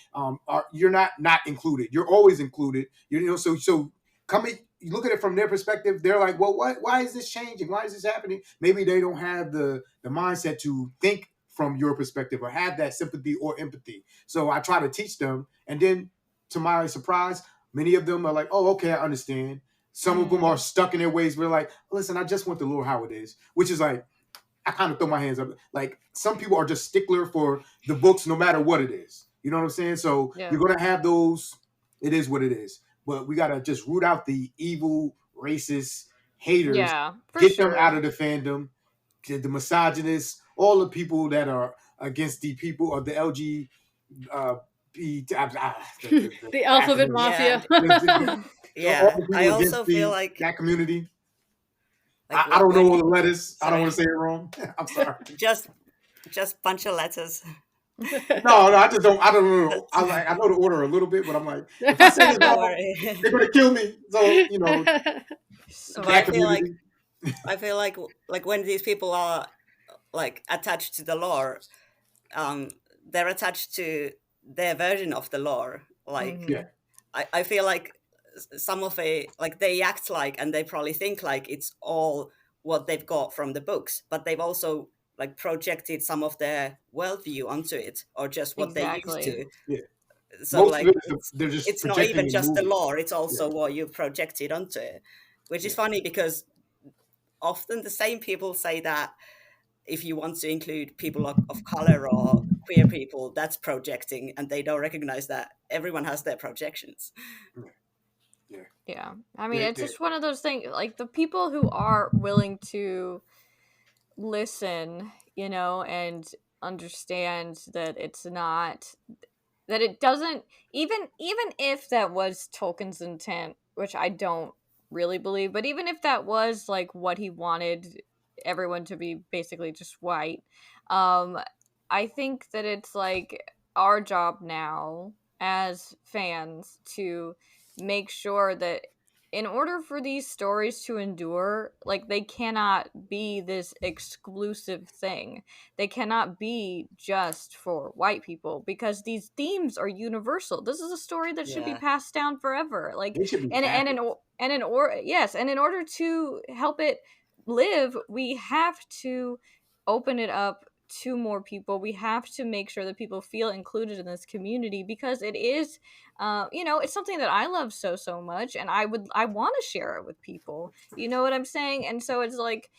You're not included. You're always included. So come in, you look at it from their perspective. They're like, well, what? Why is this changing? Why is this happening? Maybe they don't have the mindset to think from your perspective or have that sympathy or empathy. So I try to teach them, and then to my surprise, many of them are like, oh, okay, I understand. Some of them are stuck in their ways. We're like, listen, I just want the Lord how it is, which is like, I kind of throw my hands up. Like some people are just stickler for the books, no matter what it is. You know what I'm saying? So you're going to have those. It is what it is. But we got to just root out the evil, racist haters. Yeah, get them out of the fandom. The misogynists, all the people that are against the people or the LG. The alphabet mafia. Yeah, I also feel like that community. I don't know all the letters. Sorry. I don't want to say it wrong. I'm sorry. Just bunch of letters. No, I just don't. I don't know. I know the order a little bit, but I'm like, if I say it wrong, they're gonna kill me. So So I feel like when these people are like attached to the lore, they're attached to their version of the lore. Like, I feel like some of it, like they act like, and they probably think like it's all what they've got from the books, but they've also like projected some of their worldview onto it, or just what they used to. Yeah. So most like it's not even just the lore; it's also what you projected onto it, which is funny because often the same people say that if you want to include people of color or queer people, that's projecting, and they don't recognize that everyone has their projections. Yeah. I mean, it's just one of those things, like the people who are willing to listen, and understand that it's not, that it doesn't, even if that was Tolkien's intent, which I don't really believe, but even if that was like what he wanted everyone to be basically just white, I think that it's like our job now as fans to make sure that in order for these stories to endure, like they cannot be this exclusive thing. They cannot be just for white people, because these themes are universal. This is a story that should be passed down forever. Like, in order to help it live, we have to open it up to more people. We have to make sure that people feel included in this community, because it is it's something that I love so much, and I want to share it with people. You know what I'm saying? And so it's like,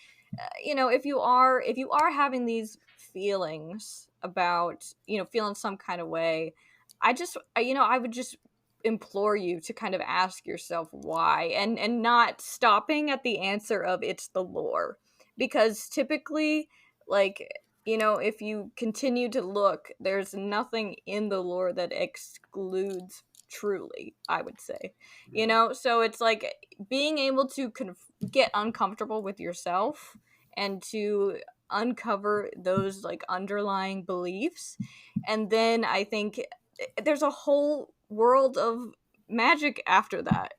if you are having these feelings about, feeling some kind of way, I would just implore you to kind of ask yourself why, and not stopping at the answer of it's the lore, because typically, like, if you continue to look, there's nothing in the lore that excludes truly, I would say. So it's like being able to get uncomfortable with yourself and to uncover those like underlying beliefs, and then I think there's a whole world of magic after that.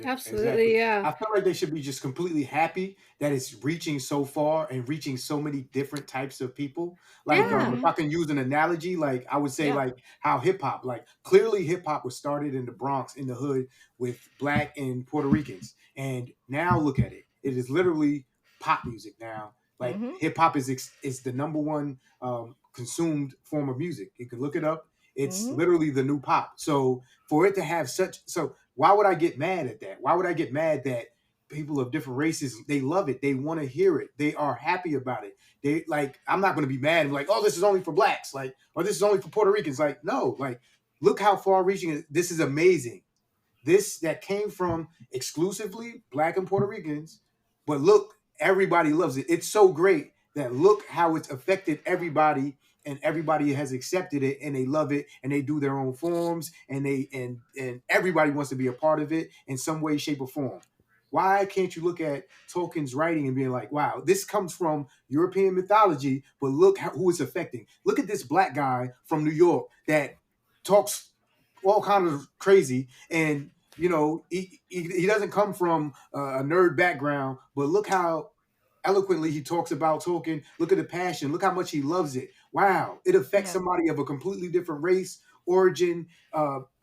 Absolutely, exactly. Yeah. I feel like they should be just completely happy that it's reaching so far and reaching so many different types of people. Like, if I can use an analogy, like I would say, like how hip hop, like clearly hip hop was started in the Bronx, in the hood, with Black and Puerto Ricans, and now look at it. It is literally pop music now. Like hip hop is the number one consumed form of music. You can look it up. It's literally the new pop. So for it to have why would I get mad at that? Why would I get mad that people of different races, they love it. They want to hear it. They are happy about it. They like, I'm not going to be mad like, oh, this is only for blacks, like, or this is only for Puerto Ricans. Like, no, like, look how far reaching this is amazing. This that came from exclusively black and Puerto Ricans, but look, everybody loves it. It's so great that look how it's affected everybody, and everybody has accepted it, and they love it, and they do their own forms, and and everybody wants to be a part of it in some way, shape, or form. Why can't you look at Tolkien's writing and being like, wow, this comes from European mythology, but look who it's affecting. Look at this black guy from New York that talks all kind of crazy, and he doesn't come from a nerd background, but look how eloquently he talks about Tolkien. Look at the passion. Look how much he loves it. Wow, it affects somebody of a completely different race, origin,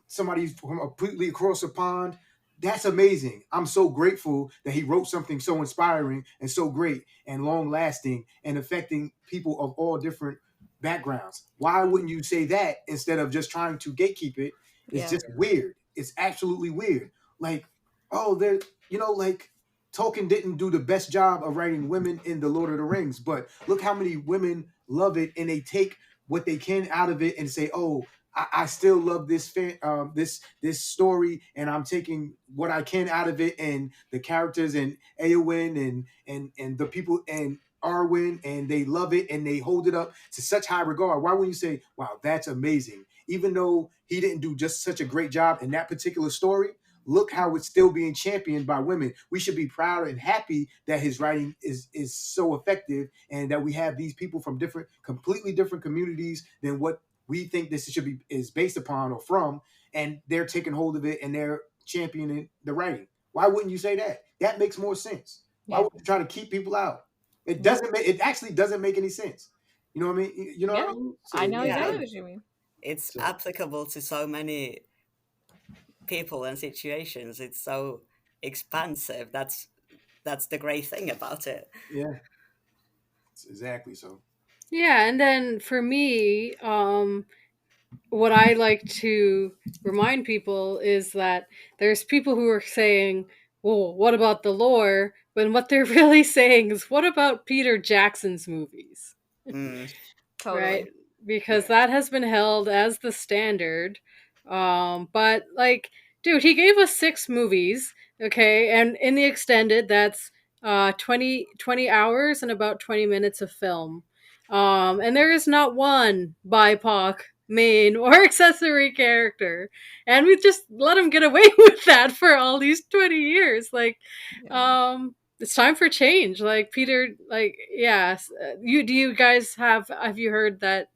somebody from completely across the pond. That's amazing. I'm so grateful that he wrote something so inspiring and so great and long lasting and affecting people of all different backgrounds. Why wouldn't you say that instead of just trying to gatekeep it? It's just weird. It's absolutely weird. Like, oh, like Tolkien didn't do the best job of writing women in The Lord of the Rings, but look how many women love it, and they take what they can out of it and say, oh, I still love this story, and I'm taking what I can out of it, and the characters and Eowyn and the people and Arwen, and they love it and they hold it up to such high regard. Why wouldn't you say, wow, that's amazing? Even though he didn't do just such a great job in that particular story, look how it's still being championed by women. We should be proud and happy that his writing is so effective, and that we have these people from completely different communities than what we think this is based upon or from, and they're taking hold of it and they're championing the writing. Why wouldn't you say that? That makes more sense. Why would you try to keep people out? It doesn't make, it actually doesn't make any sense. You know what I mean? You know what I mean? So, I know exactly what you mean. It's applicable to so many people and situations. It's so expansive. That's the great thing about it. Yeah. It's exactly so. Yeah, and then for me, what I like to remind people is that there's people who are saying, well, what about the lore? When what they're really saying is, what about Peter Jackson's movies? Totally. Right? Because that has been held as the standard. But like, dude, he gave us 6 movies, okay? And in the extended, that's 20 hours and about 20 minutes of film. And there is not one BIPOC main or accessory character, and we just let him get away with that for all these 20 years. Like, it's time for change. Like, Peter, like, you guys have you heard that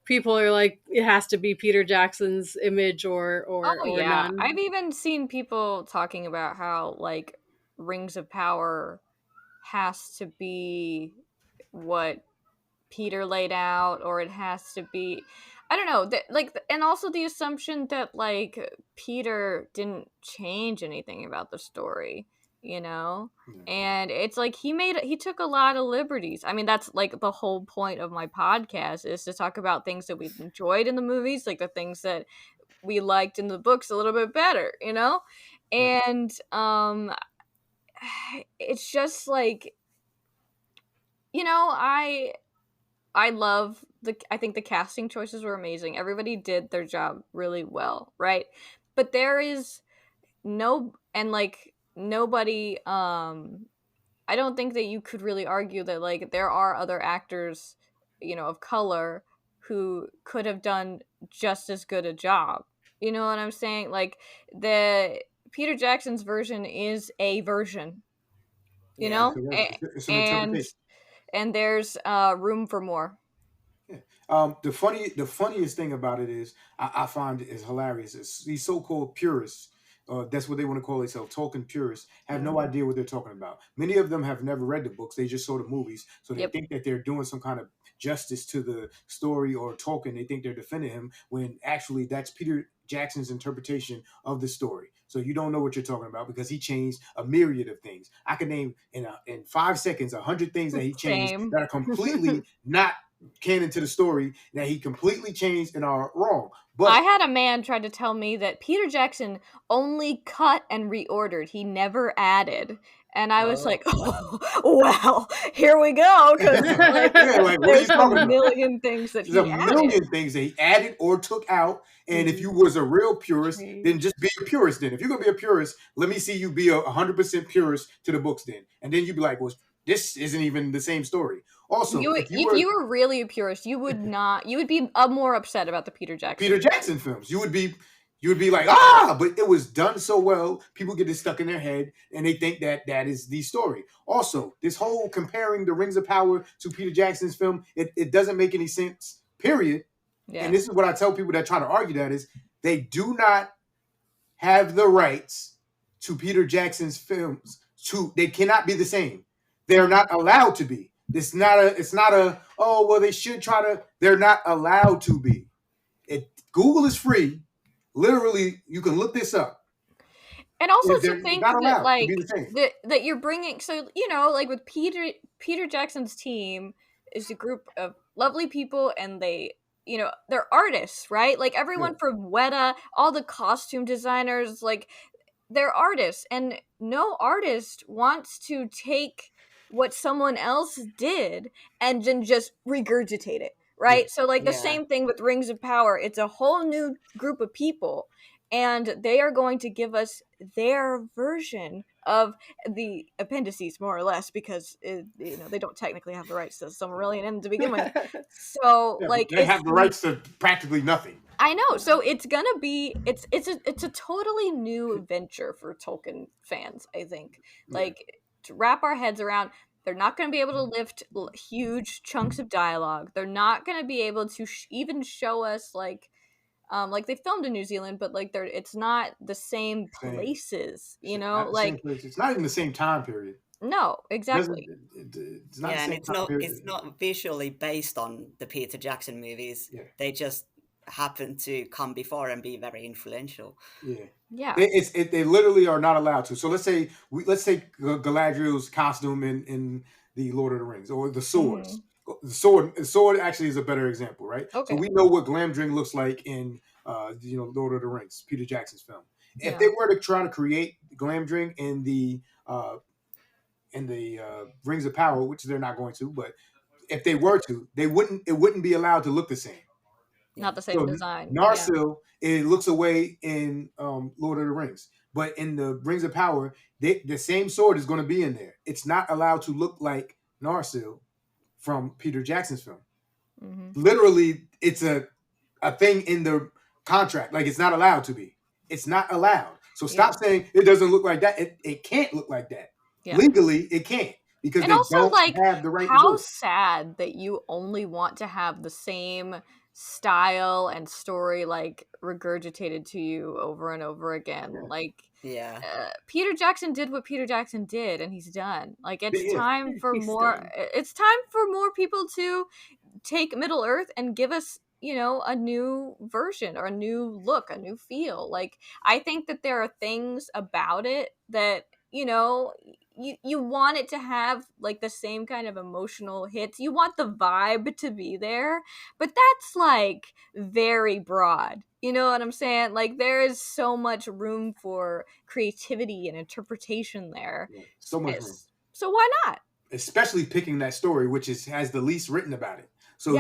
people are like, it has to be Peter Jackson's image or none? I've even seen people talking about how like Rings of Power has to be what Peter laid out, or it has to be, I don't know, and also the assumption that like Peter didn't change anything about the story, and it's like he took a lot of liberties. I mean, that's like the whole point of my podcast, is to talk about things that we enjoyed in the movies, like the things that we liked in the books a little bit better, and it's just like, I love I think the casting choices were amazing. Everybody did their job really well, right? But there is nobody, I don't think that you could really argue that like there are other actors, of color who could have done just as good a job. You know what I'm saying? Like, the Peter Jackson's version is a version, It's an interpretation. And there's room for more. Yeah. The funniest thing about it is, I find it is hilarious. These so-called purists, that's what they want to call themselves, Tolkien purists, have no idea what they're talking about. Many of them have never read the books; they just saw the movies, so they think that they're doing some kind of justice to the story or Tolkien. They think they're defending him, when actually that's Peter Jackson's interpretation of the story. So you don't know what you're talking about, because he changed a myriad of things. I could name in 5 seconds 100 things that he changed that are completely not canon to the story, that he completely changed and are wrong. But I had a man try to tell me that Peter Jackson only cut and reordered. He never added. And I was like, oh, well, here we go. Because like, there's a million things that he added. Things that he added or took out. And if you was a real purist, then just be a purist then. If you're going to be a purist, let me see you be 100% purist to the books then. And then you'd be like, well, this isn't even the same story. Also, if you were really a purist, you would be more upset about the Peter Jackson films. You would be like, but it was done so well. People get it stuck in their head and they think that is the story. Also, this whole comparing the Rings of Power to Peter Jackson's film, it doesn't make any sense, period. Yeah. And this is what I tell people that try to argue that is they do not have the rights to Peter Jackson's films. They cannot be the same. They're not allowed to be. It's not a they should try to. They're not allowed to be. Google is free. Literally, you can look this up. And also to think that like that you're bringing, so like with Peter Jackson's team is a group of lovely people, and they're artists, right? Like everyone from Weta, all the costume designers, like they're artists, and no artist wants to take what someone else did and then just regurgitate it, right? Yeah. So like the same thing with Rings of Power. It's a whole new group of people, and they are going to give us their version of the appendices, more or less, because they don't technically have the rights to Silmarillion to begin with. So like they have the rights to practically nothing. I know. So it's gonna be it's a totally new venture for Tolkien fans, I think. Like to wrap our heads around, they're not going to be able to lift huge chunks of dialogue. They're not going to be able to even show us like they filmed in New Zealand, but like it's not the same places, like it's not even the same time period. No, exactly. It's not and it's not visually based on the Peter Jackson movies. Yeah. They just happen to come before and be very influential. Yeah. They literally are not allowed to. So let's say Galadriel's costume in the Lord of the Rings, or the swords. Mm-hmm. The sword actually is a better example, right? Okay. So we know what Glamdring looks like in Lord of the Rings, Peter Jackson's film. If they were to try to create Glamdring in the Rings of Power, which they're not going to, but if they were to, it wouldn't be allowed to look the same. Not the same design. Narsil, it looks away in Lord of the Rings. But in the Rings of Power, the same sword is going to be in there. It's not allowed to look like Narsil from Peter Jackson's film. Mm-hmm. Literally, it's a thing in the contract. Like, it's not allowed to be. It's not allowed. So stop saying it doesn't look like that. It can't look like that. Yeah. Legally, it can't. Because and they also, don't have the right how sad that you only want to have the same style and story like regurgitated to you over and over again. Peter Jackson did what Peter Jackson did, and he's done. Like it's time for more. It's time for more people to take Middle Earth and give us a new version or a new look, a new feel. Like I think that there are things about it that you want it to have like the same kind of emotional hits. You want the vibe to be there, but that's like very broad. You know what I'm saying? Like there is so much room for creativity and interpretation there. Yeah, so much room. So why not? Especially picking that story, which has the least written about it. So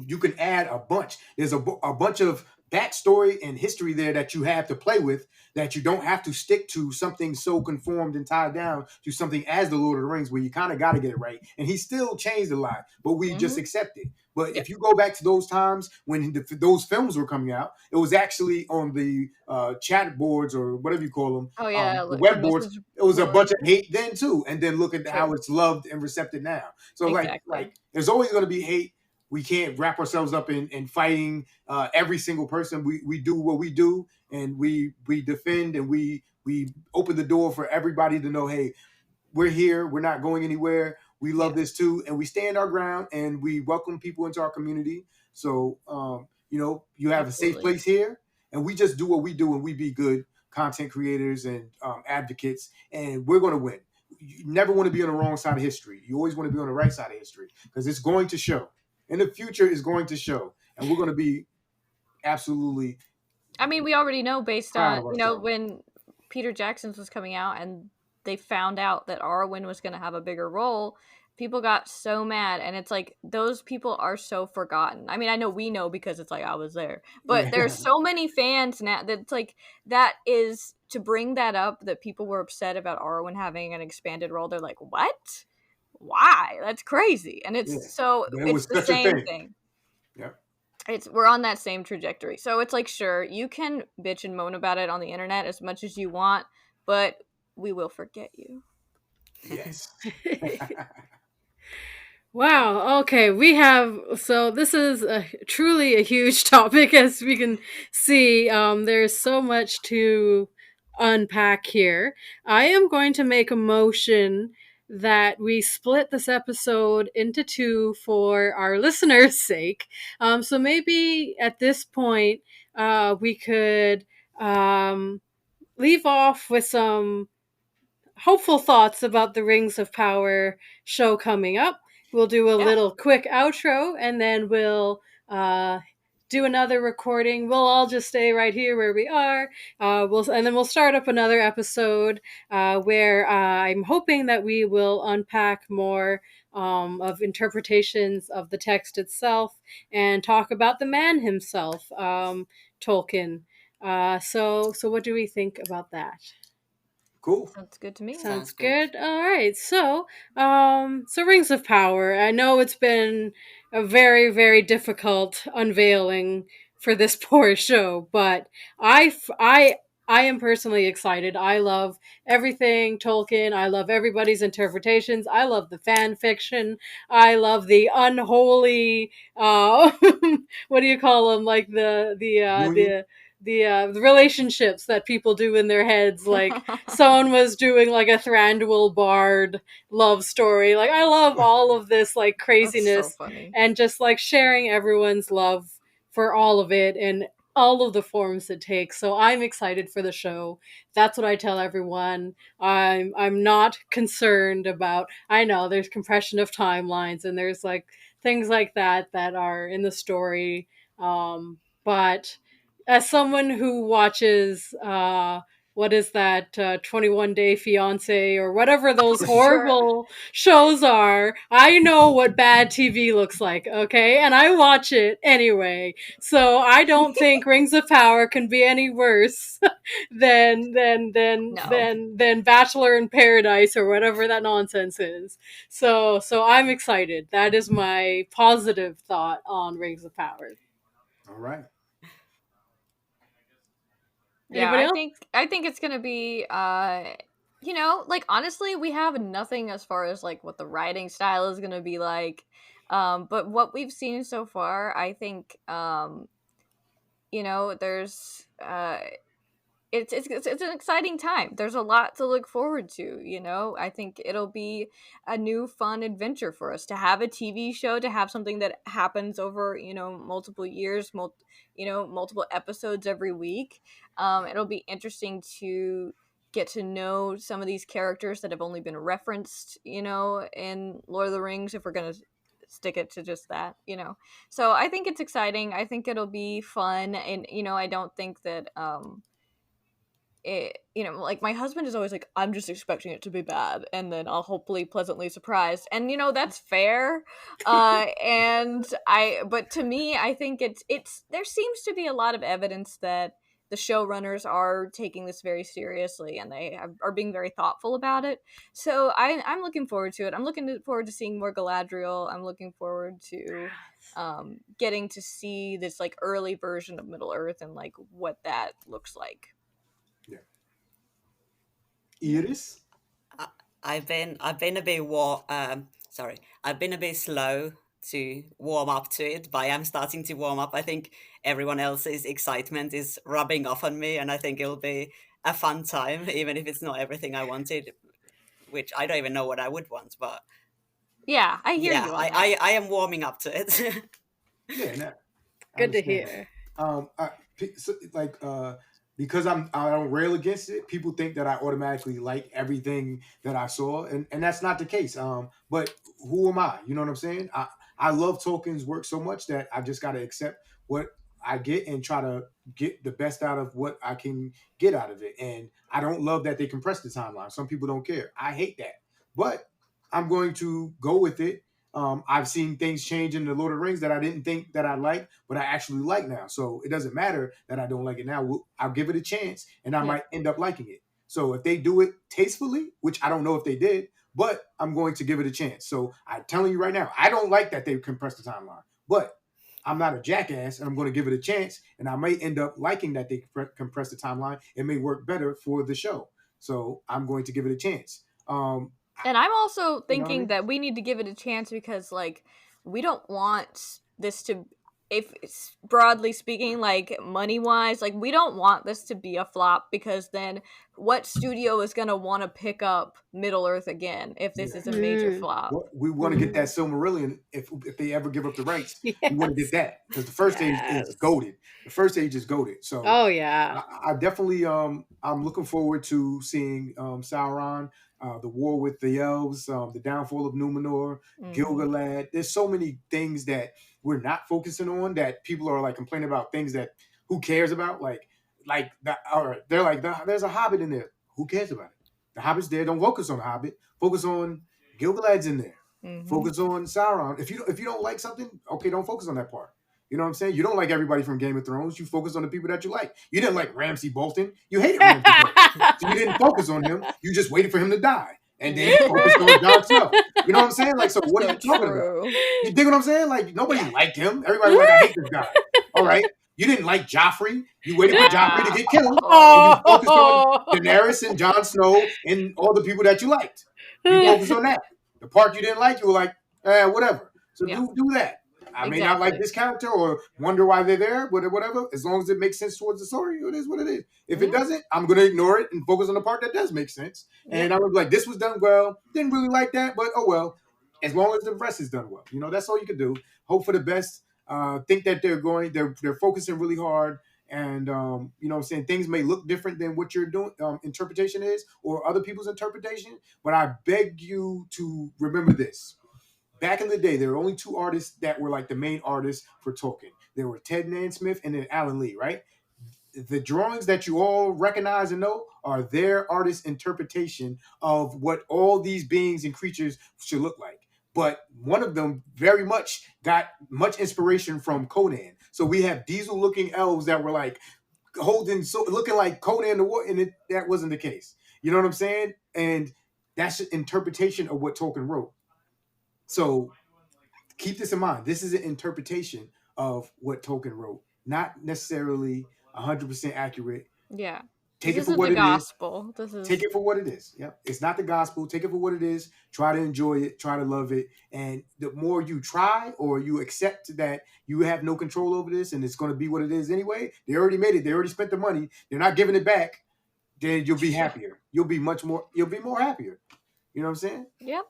you can add a bunch. There's a bunch of backstory and history there that you have to play with, that you don't have to stick to something so conformed and tied down to something as the Lord of the Rings, where you kind of got to get it right. And he still changed a lot, but we just accept it. But if you go back to those times when those films were coming out, it was actually on the chat boards or whatever you call them. The web boards. It was a bunch of hate then too. And then look at how it's loved and recepted now. So like there's always going to be hate. We can't wrap ourselves up in fighting every single person. We do what we do, and we defend, and we open the door for everybody to know, hey, we're here. We're not going anywhere. We love this too, and we stand our ground, and we welcome people into our community. So, you have a safe place here, and we just do what we do, and we be good content creators and advocates, and we're going to win. You never want to be on the wrong side of history. You always want to be on the right side of history, because it's going to show. In the future is going to show, and we're going to be absolutely. I mean, we already know based on when Peter Jackson's was coming out, and they found out that Arwen was going to have a bigger role, people got so mad, and it's like those people are so forgotten. I mean, I know we know because it's like I was there, but there's so many fans now that it's like that is to bring that up, that people were upset about Arwen having an expanded role. They're like, what? Why? That's crazy. And it's so it's the same thing. Yep. We're on that same trajectory. So it's like, sure, you can bitch and moan about it on the internet as much as you want, but we will forget you. Yes. Wow. Okay. So this is truly a huge topic, as we can see. There's so much to unpack here. I am going to make a motion that we split this episode into two for our listeners' sake. So maybe at this point, we could leave off with some hopeful thoughts about the Rings of Power show coming up. We'll do a little quick outro, and then we'll do another recording. We'll all just stay right here where we are. And then we'll start up another episode where I'm hoping that we will unpack more of interpretations of the text itself and talk about the man himself, Tolkien. So what do we think about that? Cool. Sounds good to me. Sounds good. All right. So Rings of Power. I know it's been a very, very difficult unveiling for this poor show, but I am personally excited. I love everything Tolkien. I love everybody's interpretations. I love the fan fiction. I love the unholy. What do you call them? Like the relationships that people do in their heads. Like someone was doing like a Thranduil Bard love story. Like I love all of this like craziness, so funny. And just like sharing everyone's love for all of it and all of the forms it takes. So I'm excited for the show. That's what I tell everyone. I'm not concerned about, I know there's compression of timelines and there's like things like that are in the story. But as someone who watches what is that 21 Day Fiance or whatever those horrible shows are, I know what bad TV looks like, okay? And I watch it anyway. So I don't think Rings of Power can be any worse than Bachelor in Paradise or whatever that nonsense is. So I'm excited. That is my positive thought on Rings of Power. All right. Yeah, I think it's gonna be like honestly, we have nothing as far as like what the writing style is gonna be like. But what we've seen so far, I think there's it's an exciting time. There's a lot to look forward to. I think it'll be a new fun adventure for us to have a TV show, to have something that happens over multiple years, multiple episodes every week. It'll be interesting to get to know some of these characters that have only been referenced in Lord of the Rings, if we're gonna stick it to just that. So I think it's exciting. I think it'll be fun, and I don't think that like my husband is always like, I'm just expecting it to be bad, and then I'll hopefully pleasantly surprised, and that's fair. But to me, I think it's there seems to be a lot of evidence that the showrunners are taking this very seriously, and they are being very thoughtful about it. So I'm looking forward to it. I'm looking forward to seeing more Galadriel. I'm looking forward to getting to see this like early version of Middle Earth and like what that looks like. Iris? I've been a bit I've been a bit slow to warm up to it, but I am starting to warm up. I think everyone else's excitement is rubbing off on me, and I think it'll be a fun time, even if it's not everything I wanted, which I don't even know what I would want, but yeah, I hear you. I am warming up to it. Yeah, good to hear. Because I don't rail against it, people think that I automatically like everything that I saw, and that's not the case. But who am I? You know what I'm saying? I love Tolkien's work so much that I just got to accept what I get and try to get the best out of what I can get out of it. And I don't love that they compress the timeline. Some people don't care. I hate that. But I'm going to go with it. I've seen things change in the Lord of the Rings that I didn't think that I liked, but I actually like now. So it doesn't matter that I don't like it now. I'll give it a chance, and I might end up liking it. So if they do it tastefully, which I don't know if they did, but I'm going to give it a chance. So I'm telling you right now, I don't like that they compressed the timeline, but I'm not a jackass, and I'm going to give it a chance, and I may end up liking that they compress the timeline. It may work better for the show. So I'm going to give it a chance. And I'm also thinking you know what I mean? that we need to give it a chance because, like, we don't want this to, if it's broadly speaking, like, money-wise, like, we don't want this to be a flop because then what studio is going to want to pick up Middle-earth again if this is a major flop? Well, we want to get that Silmarillion if they ever give up the rights. We want to get that because the first age is goated. The first age is goated. So I definitely I'm looking forward to seeing Sauron, the war with the elves, the downfall of Numenor, Gilgalad. There's so many things that we're not focusing on that people are like complaining about things that who cares about, like that. Or they're like, there's a Hobbit in there. Who cares about it? The Hobbit's there. Don't focus on the Hobbit. Focus on Gilgalad's in there. Focus on Sauron. If you don't like something, okay, don't focus on that part. You know what I'm saying? You don't like everybody from Game of Thrones. You focus on the people that you like. You didn't like Ramsay Bolton. You hated Ramsay Bolton. So you didn't focus on him. You just waited for him to die. And then you focused on Jon Snow. You know what I'm saying? Like, so what are you talking about? You dig what I'm saying? Like, nobody liked him. Everybody was like, I hate this guy. All right. You didn't like Joffrey. You waited for Joffrey to get killed. And you focused on Daenerys and Jon Snow and all the people that you liked. You focused on that. The part you didn't like, you were like, whatever. So do that. I may not like this character or wonder why they're there, whatever. As long as it makes sense towards the story, it is what it is. If it doesn't, I'm going to ignore it and focus on the part that does make sense. And I'm going to be like, this was done well. Didn't really like that, but oh well. As long as the rest is done well. You know, that's all you can do. Hope for the best. Think that they're focusing really hard. And, you know what I'm saying? Things may look different than what you're doing, interpretation is, or other people's interpretation. But I beg you to remember this. Back in the day, there were only two artists that were like the main artists for Tolkien. There were Ted Naismith and then Alan Lee, right? The drawings that you all recognize and know are their artist interpretation of what all these beings and creatures should look like. But one of them very much got much inspiration from Conan. So we have diesel-looking elves that were like looking like Conan the War, and that wasn't the case. You know what I'm saying? And that's an interpretation of what Tolkien wrote. So keep this in mind. This is an interpretation of what Tolkien wrote, not necessarily 100% accurate. Yeah. Take it for what it is. Take it for what it is. Yep. It's not the gospel. Take it for what it is. Try to enjoy it. Try to love it. And the more you try or you accept that you have no control over this and it's going to be what it is anyway, they already made it. They already spent the money. They're not giving it back. Then you'll be happier. You'll be more happier. You know what I'm saying? Yep.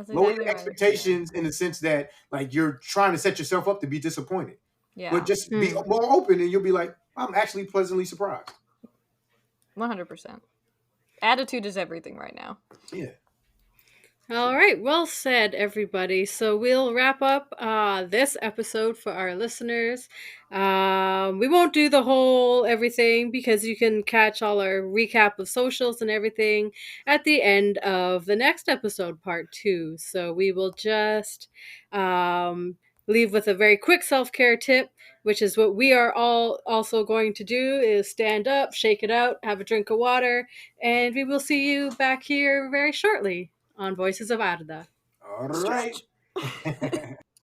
Lower your expectations in the sense that like you're trying to set yourself up to be disappointed. Yeah. But just be more open and you'll be like, I'm actually pleasantly surprised. 100%. Attitude is everything right now. Yeah. All right. Well said, everybody. So we'll wrap up this episode for our listeners. We won't do the whole everything because you can catch all our recap of socials and everything at the end of the next episode, part 2. So we will just leave with a very quick self-care tip, which is what we are all also going to do, is stand up, shake it out, have a drink of water, and we will see you back here very shortly on Voices of Arda. All right.